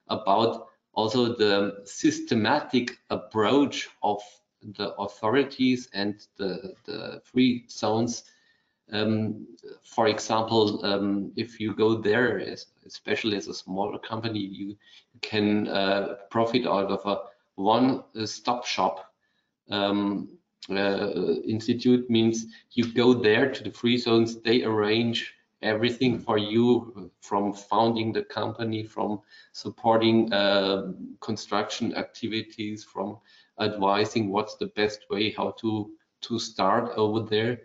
about also the systematic approach of the authorities and the free zones. For example, if you go there, especially as a smaller company, you can profit out of a one-stop shop institute. Means you go there to the free zones, they arrange everything for you, from founding the company, from supporting construction activities, from advising what's the best way how to start over there.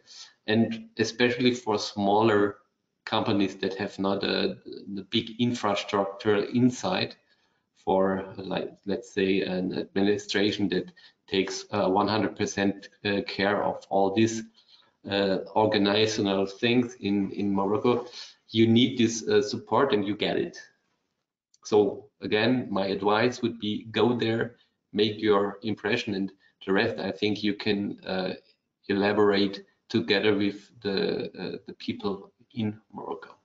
And especially for smaller companies that have not the big infrastructure inside, for, like, let's say, an administration that takes 100% care of all these organizational things in Morocco, you need this support, and you get it. So again, my advice would be go there, make your impression, and the rest I think you can elaborate together with the people in Morocco.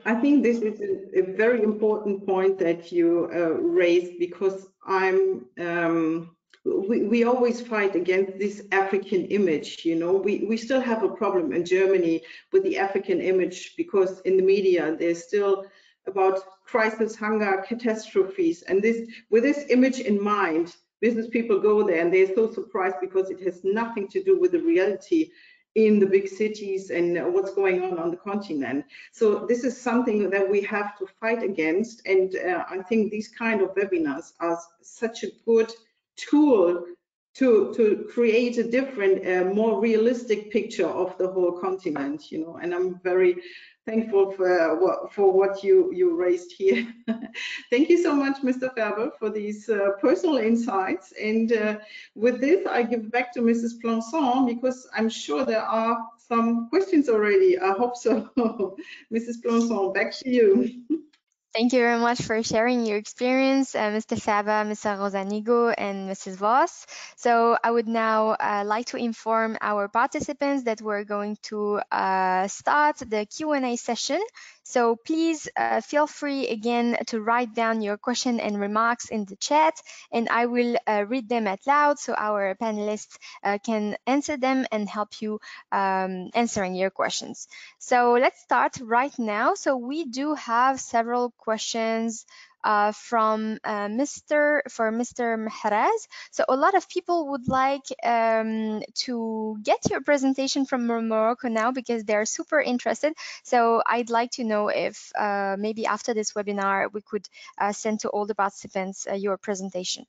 I think this is a very important point that you raised, because we always fight against this African image. You know, we still have a problem in Germany with the African image, because in the media there's still about crisis, hunger, catastrophes, and with this image in mind, business people go there and they're so surprised because it has nothing to do with the reality in the big cities and what's going on the continent. So this is something that we have to fight against, and I think these kind of webinars are such a good tool to create a different, more realistic picture of the whole continent, you know, and I'm very thankful for what you raised here. Thank you so much, Mr. Ferber, for these personal insights. And with this, I give back to Mrs. Planson, because I'm sure there are some questions already. I hope so. Mrs. Planson, back to you. Thank you very much for sharing your experience, Mr. Faba, Mr. Rosanigo, and Mrs. Voss. So I would now like to inform our participants that we're going to start the Q&A session. So please feel free again to write down your question and remarks in the chat, and I will read them out loud so our panelists can answer them and help you answering your questions. So let's start right now. So we do have several questions from Mr. Mahrez. So a lot of people would like to get your presentation from Morocco now because they're super interested. So I'd like to know if maybe after this webinar we could send to all the participants your presentation.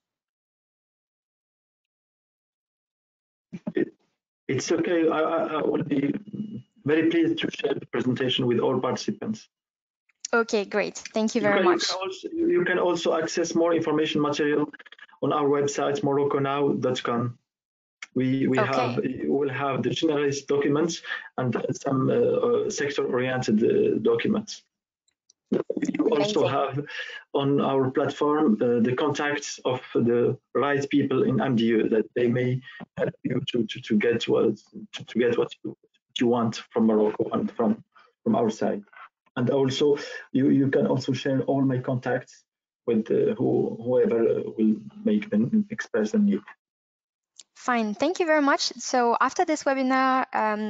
It's okay. I will be very pleased to share the presentation with all participants. Okay, great. Thank you very much. You can also access more information material on our website, morocconow.com. We will have the generalist documents and some sector-oriented documents. You also have on our platform the contacts of the right people in AMDIE that they may help you to get what you want from Morocco and from our side. And also you can also share all my contacts with whoever will make them express the need. Fine, thank you very much. So after this webinar,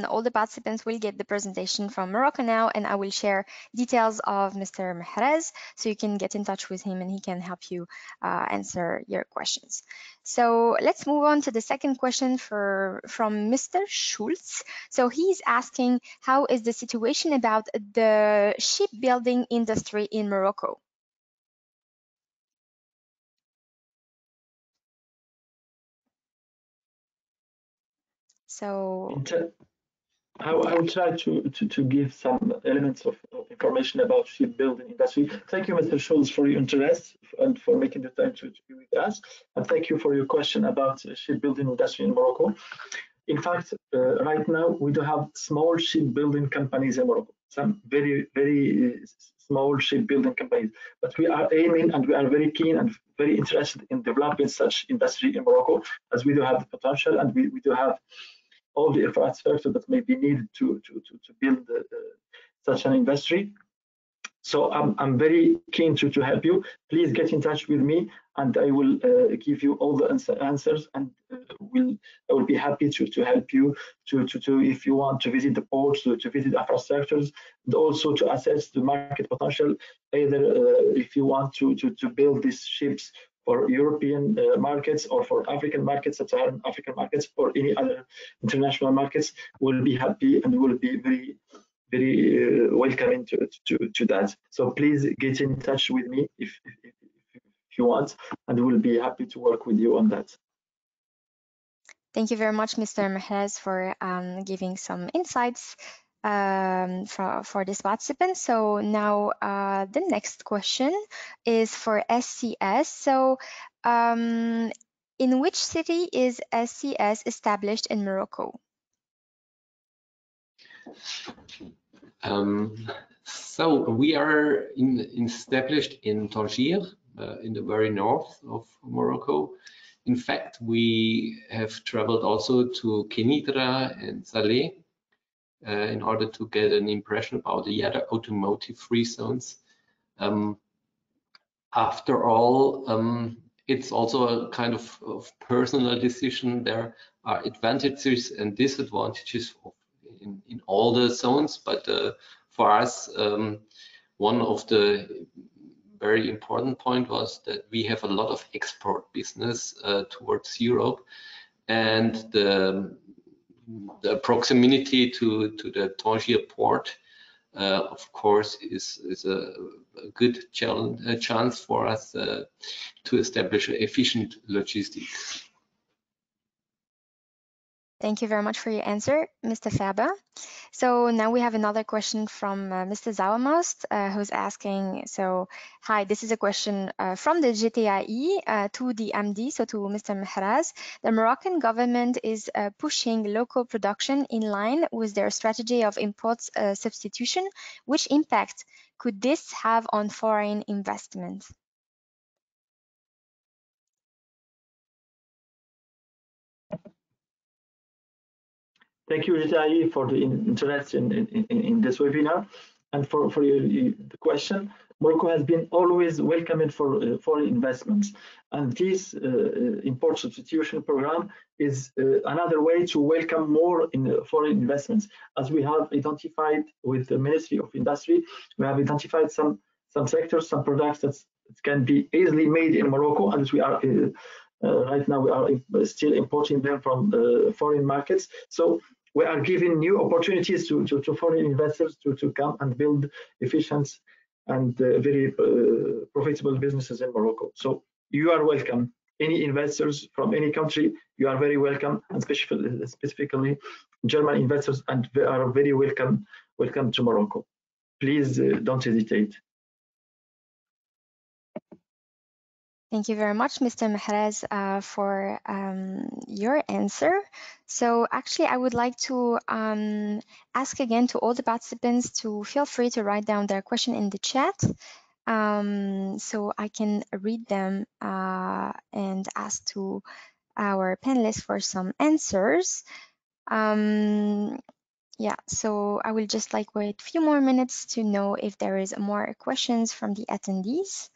all the participants will get the presentation from Morocco Now, and I will share details of Mr. Mahrez, so you can get in touch with him and he can help you answer your questions. So let's move on to the second question from Mr. Schultz. So he's asking, how is the situation about the shipbuilding industry in Morocco? So I will try to give some elements of information about shipbuilding industry. Thank you, Mr. Schultz, for your interest and for making the time to be with us. And thank you for your question about shipbuilding industry in Morocco. In fact, right now, we do have small shipbuilding companies in Morocco, some very, very small shipbuilding companies. But we are aiming and we are very keen and very interested in developing such industry in Morocco, as we do have the potential and we do have all the infrastructure that may be needed to build such an industry. So I'm very keen to help you. Please get in touch with me and I will give you all the answers, and I will be happy to help you to if you want to visit the ports, to visit infrastructures, and also to assess the market potential, either if you want to build these ships for European markets or for African markets, sub-Saharan African markets, or any other international markets. We'll be happy and we'll be very, very welcoming to that. So please get in touch with me if you want, and we'll be happy to work with you on that. Thank you very much, Mr. Mahrez, for giving some insights for this participant. So now the next question is for SCS. So in which city is SCS established in Morocco? So we are established in Tangier, in the very north of Morocco. In fact, we have traveled also to Kenitra and Saleh in order to get an impression about the other automotive free zones. After all, it's also a kind of personal decision. There are advantages and disadvantages in all the zones, but for us, one of the very important point was that we have a lot of export business towards Europe, and the proximity to the Tangier port, of course, is a good chance for us to establish efficient logistics. Thank you very much for your answer, Mr. Faber. So now we have another question from Mr. Zauermost, who's asking, so, hi, this is a question from the GTIE to the AMDIE, so to Mr. Mehraz. The Moroccan government is pushing local production in line with their strategy of imports substitution. Which impact could this have on foreign investment? Thank you, Ritayi, for the interest in this webinar and for the question. Morocco has been always welcoming for foreign investments, and this import substitution program is another way to welcome more in foreign investments. As we have identified with the Ministry of Industry, we have identified some sectors, some products that can be easily made in Morocco, and we are right now we are still importing them from foreign markets. So we are giving new opportunities to foreign investors to come and build efficient and very profitable businesses in Morocco. So you are welcome. Any investors from any country, you are very welcome, and specifically German investors, and they are very welcome to Morocco. Please don't hesitate. Thank you very much, Mr. Mehraz, for your answer. So actually, I would like to ask again to all the participants to feel free to write down their question in the chat so I can read them and ask to our panelists for some answers. Yeah, so I will just wait a few more minutes to know if there is more questions from the attendees.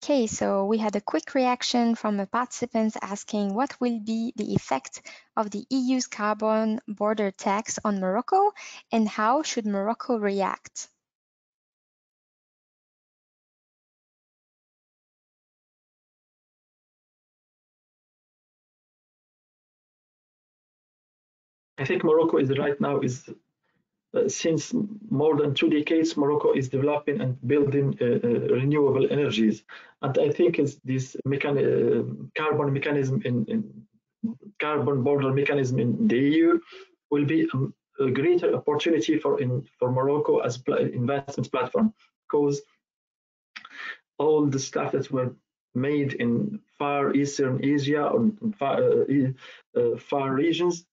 Okay, so we had a quick reaction from the participants asking what will be the effect of the EU's carbon border tax on Morocco and how should Morocco react? I think Morocco is right now since more than 2 decades, Morocco is developing and building renewable energies, and I think this carbon mechanism in carbon border mechanism in the EU will be a greater opportunity for Morocco as investment platform, because all the stuff that were made in Far Eastern Asia or far regions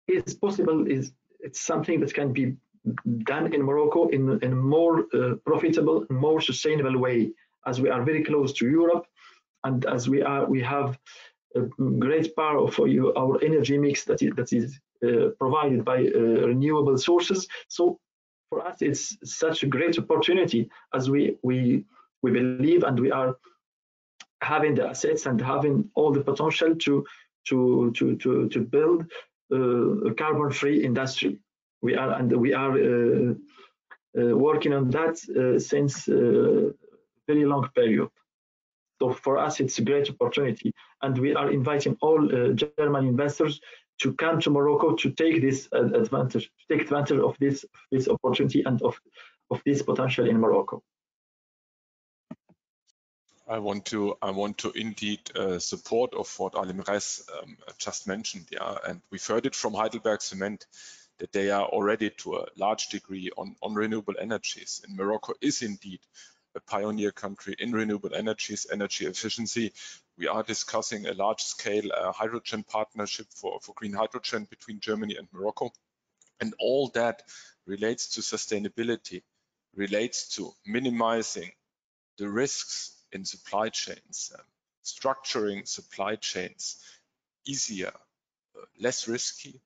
is possible. It's something that can be done in Morocco in a more profitable, more sustainable way, as we are very close to Europe, and as we have a great part of our energy mix that is provided by renewable sources. So for us, it's such a great opportunity, as we believe, and we are having the assets and having all the potential to build a carbon-free industry. We are working on that since a very long period. So for us, it's a great opportunity, and we are inviting all German investors to come to Morocco to take this advantage, to take advantage of this opportunity and of this potential in Morocco. I want to indeed support of what Ali Mehraz just mentioned, yeah, and we've heard it from Heidelberg Cement that they are already to a large degree on renewable energies, and Morocco is indeed a pioneer country in renewable energies, energy efficiency. We are discussing a large-scale hydrogen partnership for green hydrogen between Germany and Morocco, and all that relates to sustainability, relates to minimizing the risks in supply chains, structuring supply chains easier, less risky,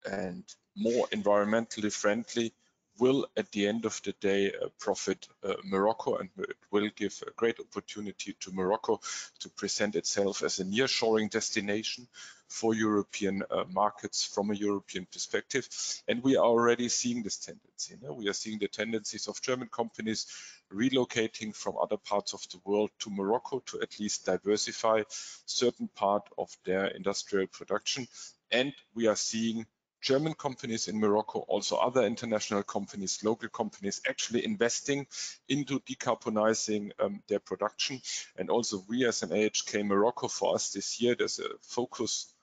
and more environmentally friendly will at the end of the day profit Morocco, and it will give a great opportunity to Morocco to present itself as a nearshoring destination for European markets from a European perspective. And we are already seeing this tendency. We are seeing the tendencies of German companies relocating from other parts of the world to Morocco to at least diversify certain part of their industrial production. And we are seeing German companies in Morocco, also other international companies, local companies, actually investing into decarbonizing their production. And also we as an AHK Morocco, for us this year, there's a focus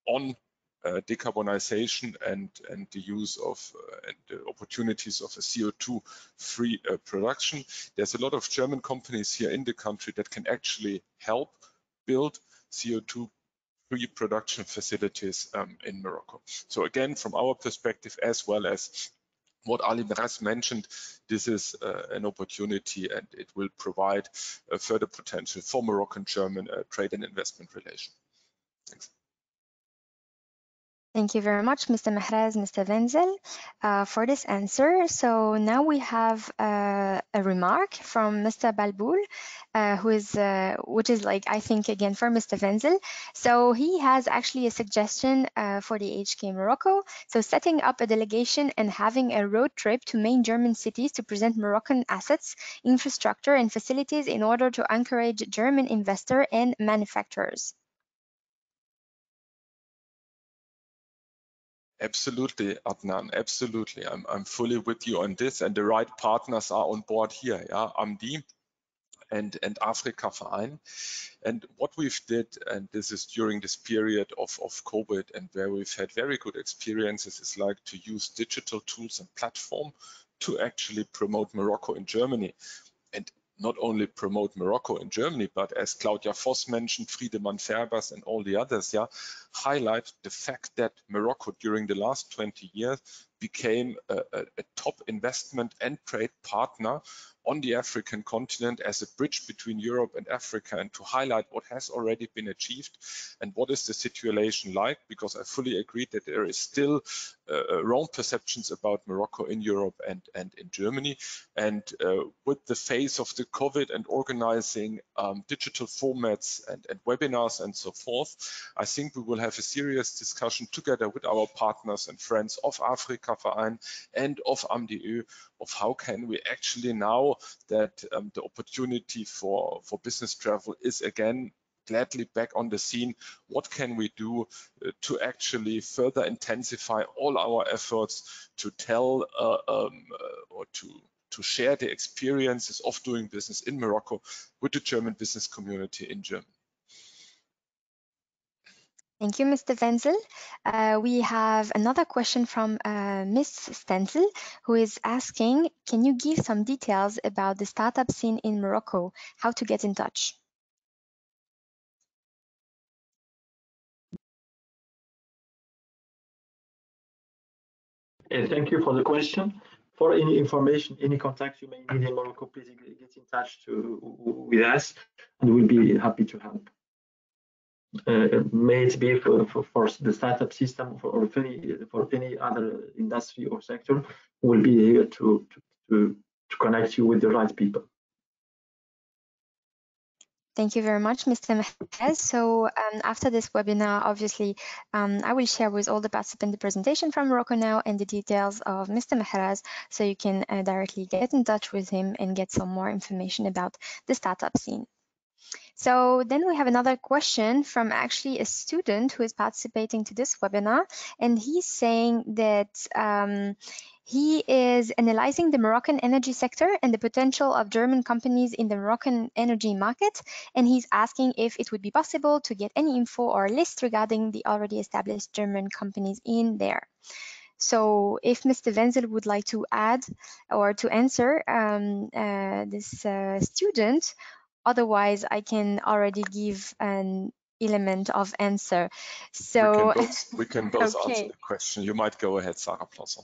on decarbonization and the use of and the opportunities of a CO2-free production. There's a lot of German companies here in the country that can actually help build CO2-free production facilities in Morocco. So again, from our perspective, as well as what Ali Meras mentioned, this is an opportunity, and it will provide further potential for Moroccan-German trade and investment relation. Thanks. Thank you very much, Mr. Mehrez, Mr. Wenzel, for this answer. So now we have a remark from Mr. Balboul, which is like, I think, again, for Mr. Wenzel. So he has actually a suggestion for the AHK Morocco. So setting up a delegation and having a road trip to main German cities to present Moroccan assets, infrastructure, and facilities in order to encourage German investors and manufacturers. Absolutely, Adnan, absolutely. I'm fully with you on this, and the right partners are on board here, yeah, AMDIE and Afrika-Verein. And what we've did, and this is during this period of COVID, and where we've had very good experiences, is like to use digital tools and platform to actually promote Morocco in Germany. And not only promote Morocco in Germany, but as Claudia Voss mentioned, Friedemann Ferbers and all the others, yeah, highlight the fact that Morocco during the last 20 years became a top investment and trade partner on the African continent as a bridge between Europe and Africa, and to highlight what has already been achieved and what is the situation like, because I fully agree that there is still wrong perceptions about Morocco in Europe and in Germany. And with the phase of the COVID and organizing digital formats and webinars and so forth, I think we will have a serious discussion together with our partners and friends of Afrika-Verein and of AMDIE of how can we actually, now that the opportunity for business travel is again gladly back on the scene, what can we do to actually further intensify all our efforts to tell or to share the experiences of doing business in Morocco with the German business community in Germany. Thank you, Mr. Wenzel. We have another question from Ms. Stenzel, who is asking, can you give some details about the startup scene in Morocco, how to get in touch? Thank you for the question. For any information, any contact you may need in Morocco, please get in touch with us, and we'll be happy to help. May it be for the startup system or for any other industry or sector, we'll be here to connect you with the right people. Thank you very much, Mr. Mehrez. So after this webinar, obviously, I will share with all the participants the presentation from Morocco now and the details of Mr. Mehrez, so you can directly get in touch with him and get some more information about the startup scene. So then we have another question from actually a student who is participating to this webinar, and he's saying that he is analyzing the Moroccan energy sector and the potential of German companies in the Moroccan energy market, and he's asking if it would be possible to get any info or list regarding the already established German companies in there. So if Mr. Wenzel would like to add or to answer this student, otherwise I can already give an element of answer. So we can both okay. answer the question. You might go ahead, Sarah Planson.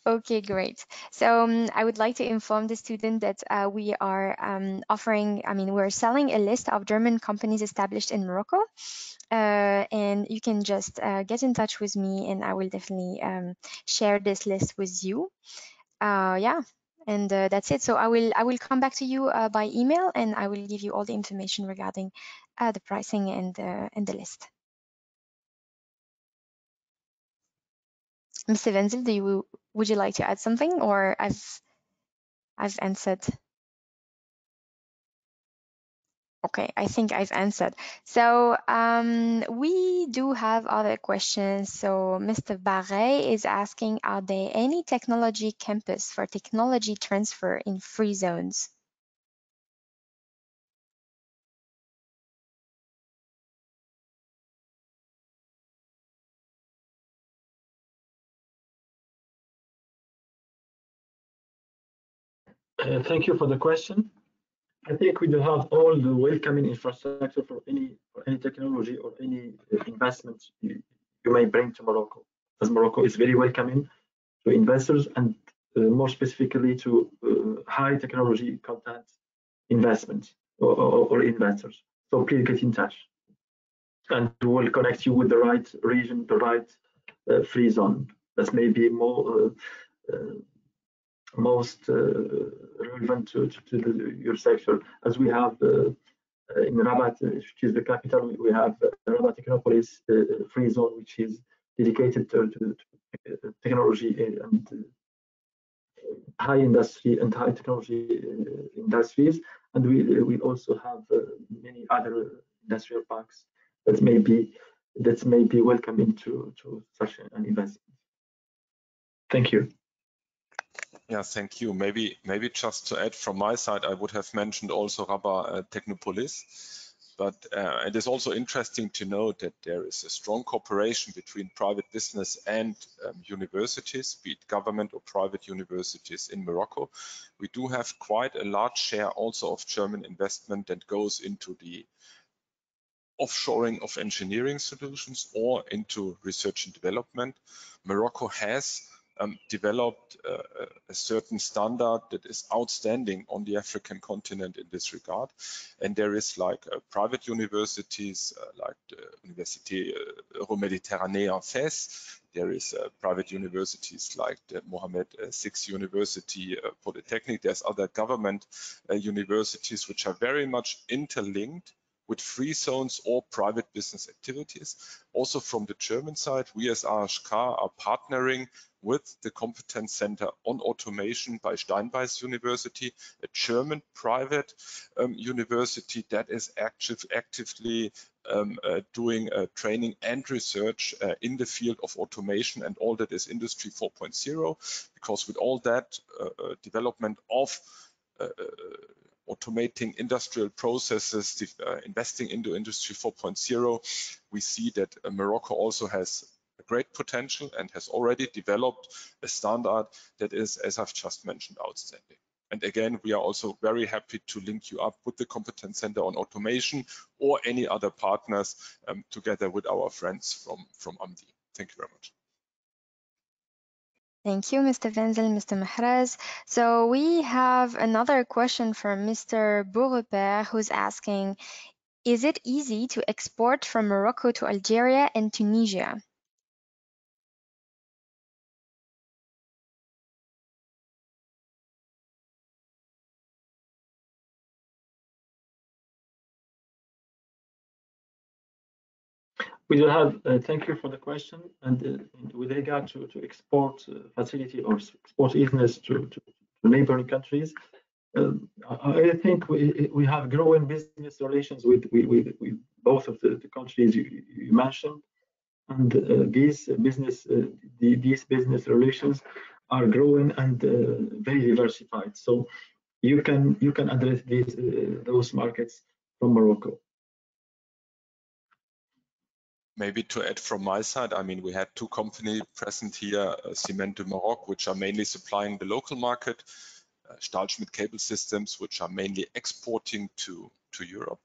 Okay, great. So I would like to inform the student that we are we're selling a list of German companies established in Morocco. And you can just get in touch with me, and I will definitely share this list with you. Yeah, and that's it. So I will come back to you by email, and I will give you all the information regarding the pricing and the list. Mr. Wenzel, would you like to add something, or I've answered? Okay, I think I've answered. So we do have other questions. So Mr. Barret is asking, are there any technology campus for technology transfer in free zones? Thank you for the question. I think we do have all the welcoming infrastructure for any technology or any investment you may bring to Morocco, as Morocco is very welcoming to investors and more specifically to high technology content investment or investors. So please get in touch, and we'll connect you with the right region, the right free zone that may be more most relevant to your sector. As we have in Rabat, which is the capital, we have Rabat Technopolis free zone, which is dedicated to technology and high industry and high technology industries. And we also have many other industrial parks that may be welcoming to such an investment. Thank you. Yeah, thank you. Maybe just to add from my side, I would have mentioned also Rabat Technopolis, but it is also interesting to note that there is a strong cooperation between private business and universities, be it government or private universities in Morocco. We do have quite a large share also of German investment that goes into the offshoring of engineering solutions or into research and development. Morocco has developed a certain standard that is outstanding on the African continent in this regard. And there is like private universities like the Université Euro-Méditerranée Fès. There is private universities like the Mohammed VI University Polytechnic. There's other government universities which are very much interlinked with free zones or private business activities. Also from the German side, we as AHK are partnering with the Competence Center on Automation by Steinbeis University, a German private university that is actively doing training and research in the field of automation and all that is Industry 4.0, because with all that development of automating industrial processes, investing into Industry 4.0, we see that Morocco also has a great potential and has already developed a standard that is, as I've just mentioned, outstanding. And again, we are also very happy to link you up with the Competence Center on Automation or any other partners together with our friends from AMDIE. Thank you very much. Thank you, Mr. Wenzel, Mr. Mahrez. So we have another question from Mr. Beaurepaire, who's asking, is it easy to export from Morocco to Algeria and Tunisia? We do have, thank you for the question. And with regard to export facility or export easiness to neighboring countries, I think we have growing business relations with both of the countries you mentioned, and these business relations are growing and very diversified. So you can address those markets from Morocco. Maybe to add from my side, I mean, we had two companies present here, Cement de Maroc, which are mainly supplying the local market, Stahlschmidt Cable Systems, which are mainly exporting to Europe.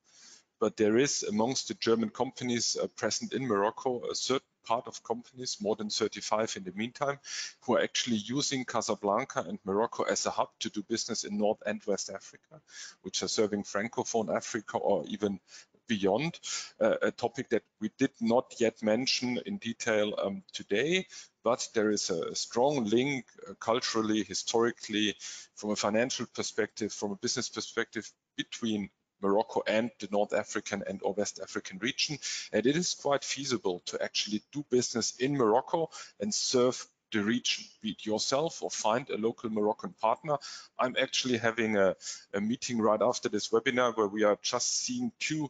But there is amongst the German companies present in Morocco a certain part of companies, more than 35 in the meantime, who are actually using Casablanca and Morocco as a hub to do business in North and West Africa, which are serving Francophone Africa or even beyond, a topic that we did not yet mention in detail today, but there is a strong link culturally, historically, from a financial perspective, from a business perspective between Morocco and the North African and or West African region. And it is quite feasible to actually do business in Morocco and serve the region, be it yourself or find a local Moroccan partner. I'm actually having a meeting right after this webinar where we are just seeing two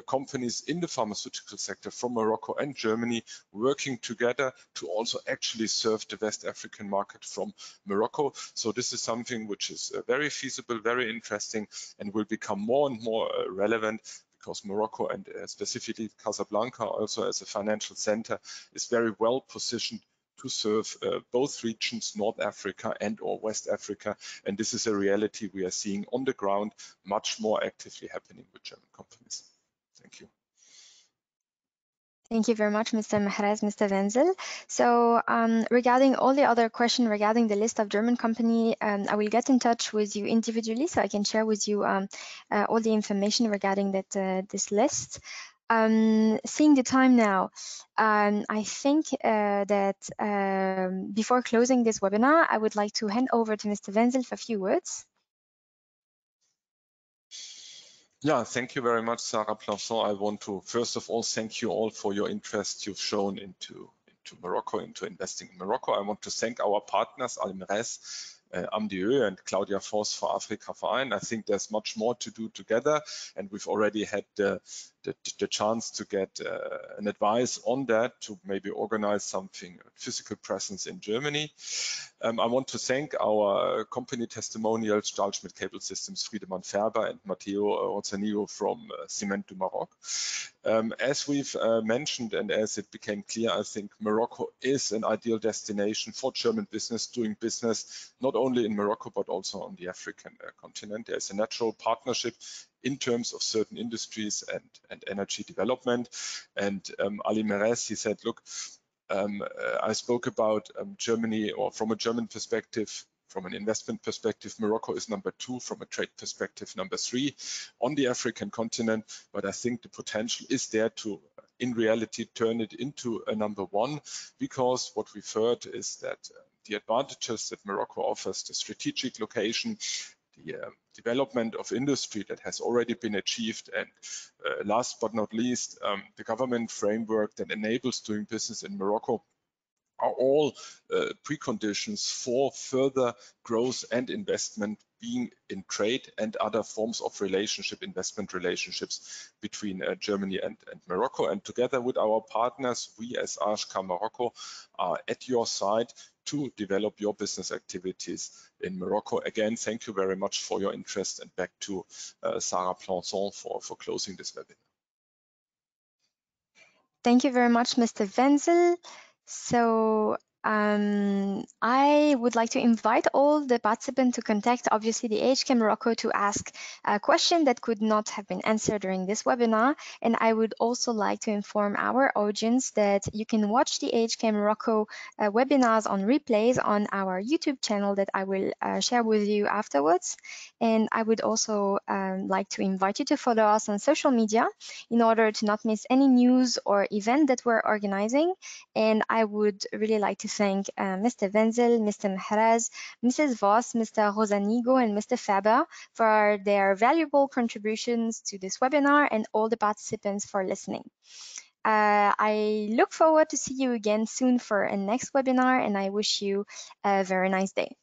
companies in the pharmaceutical sector from Morocco and Germany working together to also actually serve the West African market from Morocco. So this is something which is very feasible, very interesting, and will become more and more relevant, because Morocco, and specifically Casablanca also as a financial center, is very well positioned to serve both regions, North Africa and or West Africa. And this is a reality we are seeing on the ground, much more actively happening with German companies. Thank you. Thank you very much, Mr. Mahrez, Mr. Wenzel. So regarding all the other questions regarding the list of German company, I will get in touch with you individually so I can share with you all the information regarding that this list. Seeing the time now, I think that before closing this webinar, I would like to hand over to Mr. Wenzel for a few words. Yeah, thank you very much, Sarah Planchon. I want to first of all thank you all for your interest you've shown into Morocco, into investing in Morocco. I want to thank our partners, AMDIE, AMDIE and Claudia Voss for Afrika-Verein. I think there's much more to do together, and we've already had the chance to get an advice on that, to maybe organize something, physical presence in Germany. I want to thank our company testimonials, Stahlschmidt Cable Systems, Friedemann Färber and Matteo Rozzanillo from Ciment du Maroc. As we've mentioned, and as it became clear, I think Morocco is an ideal destination for German business doing business, not only in Morocco, but also on the African continent. There's a natural partnership in terms of certain industries and energy development. And Ali Merez, he said, look, I spoke about Germany, or from a German perspective, from an investment perspective, Morocco is number 2, from a trade perspective, number 3 on the African continent. But I think the potential is there to, in reality, turn it into a number 1, because what we've heard is that the advantages that Morocco offers, the strategic location, the development of industry that has already been achieved, and last but not least, the government framework that enables doing business in Morocco, are all preconditions for further growth and investment, being in trade and other forms of relationship, investment relationships between Germany and Morocco. And together with our partners, we as AHK Morocco are at your side to develop your business activities in Morocco. Again, thank you very much for your interest, and back to Sarah Planchon for closing this webinar. Thank you very much, Mr. Wenzel. So I would like to invite all the participants to contact, obviously, the AHK Morocco to ask a question that could not have been answered during this webinar. And I would also like to inform our audience that you can watch the AHK Morocco webinars on replays on our YouTube channel that I will share with you afterwards. And I would also like to invite you to follow us on social media in order to not miss any news or event that we're organizing. And I would really like to thank Mr. Wenzel, Mr. Mahrez, Mrs. Voss, Mr. Rozzanillo, and Mr. Färber for their valuable contributions to this webinar, and all the participants for listening. I look forward to see you again soon for a next webinar, and I wish you a very nice day.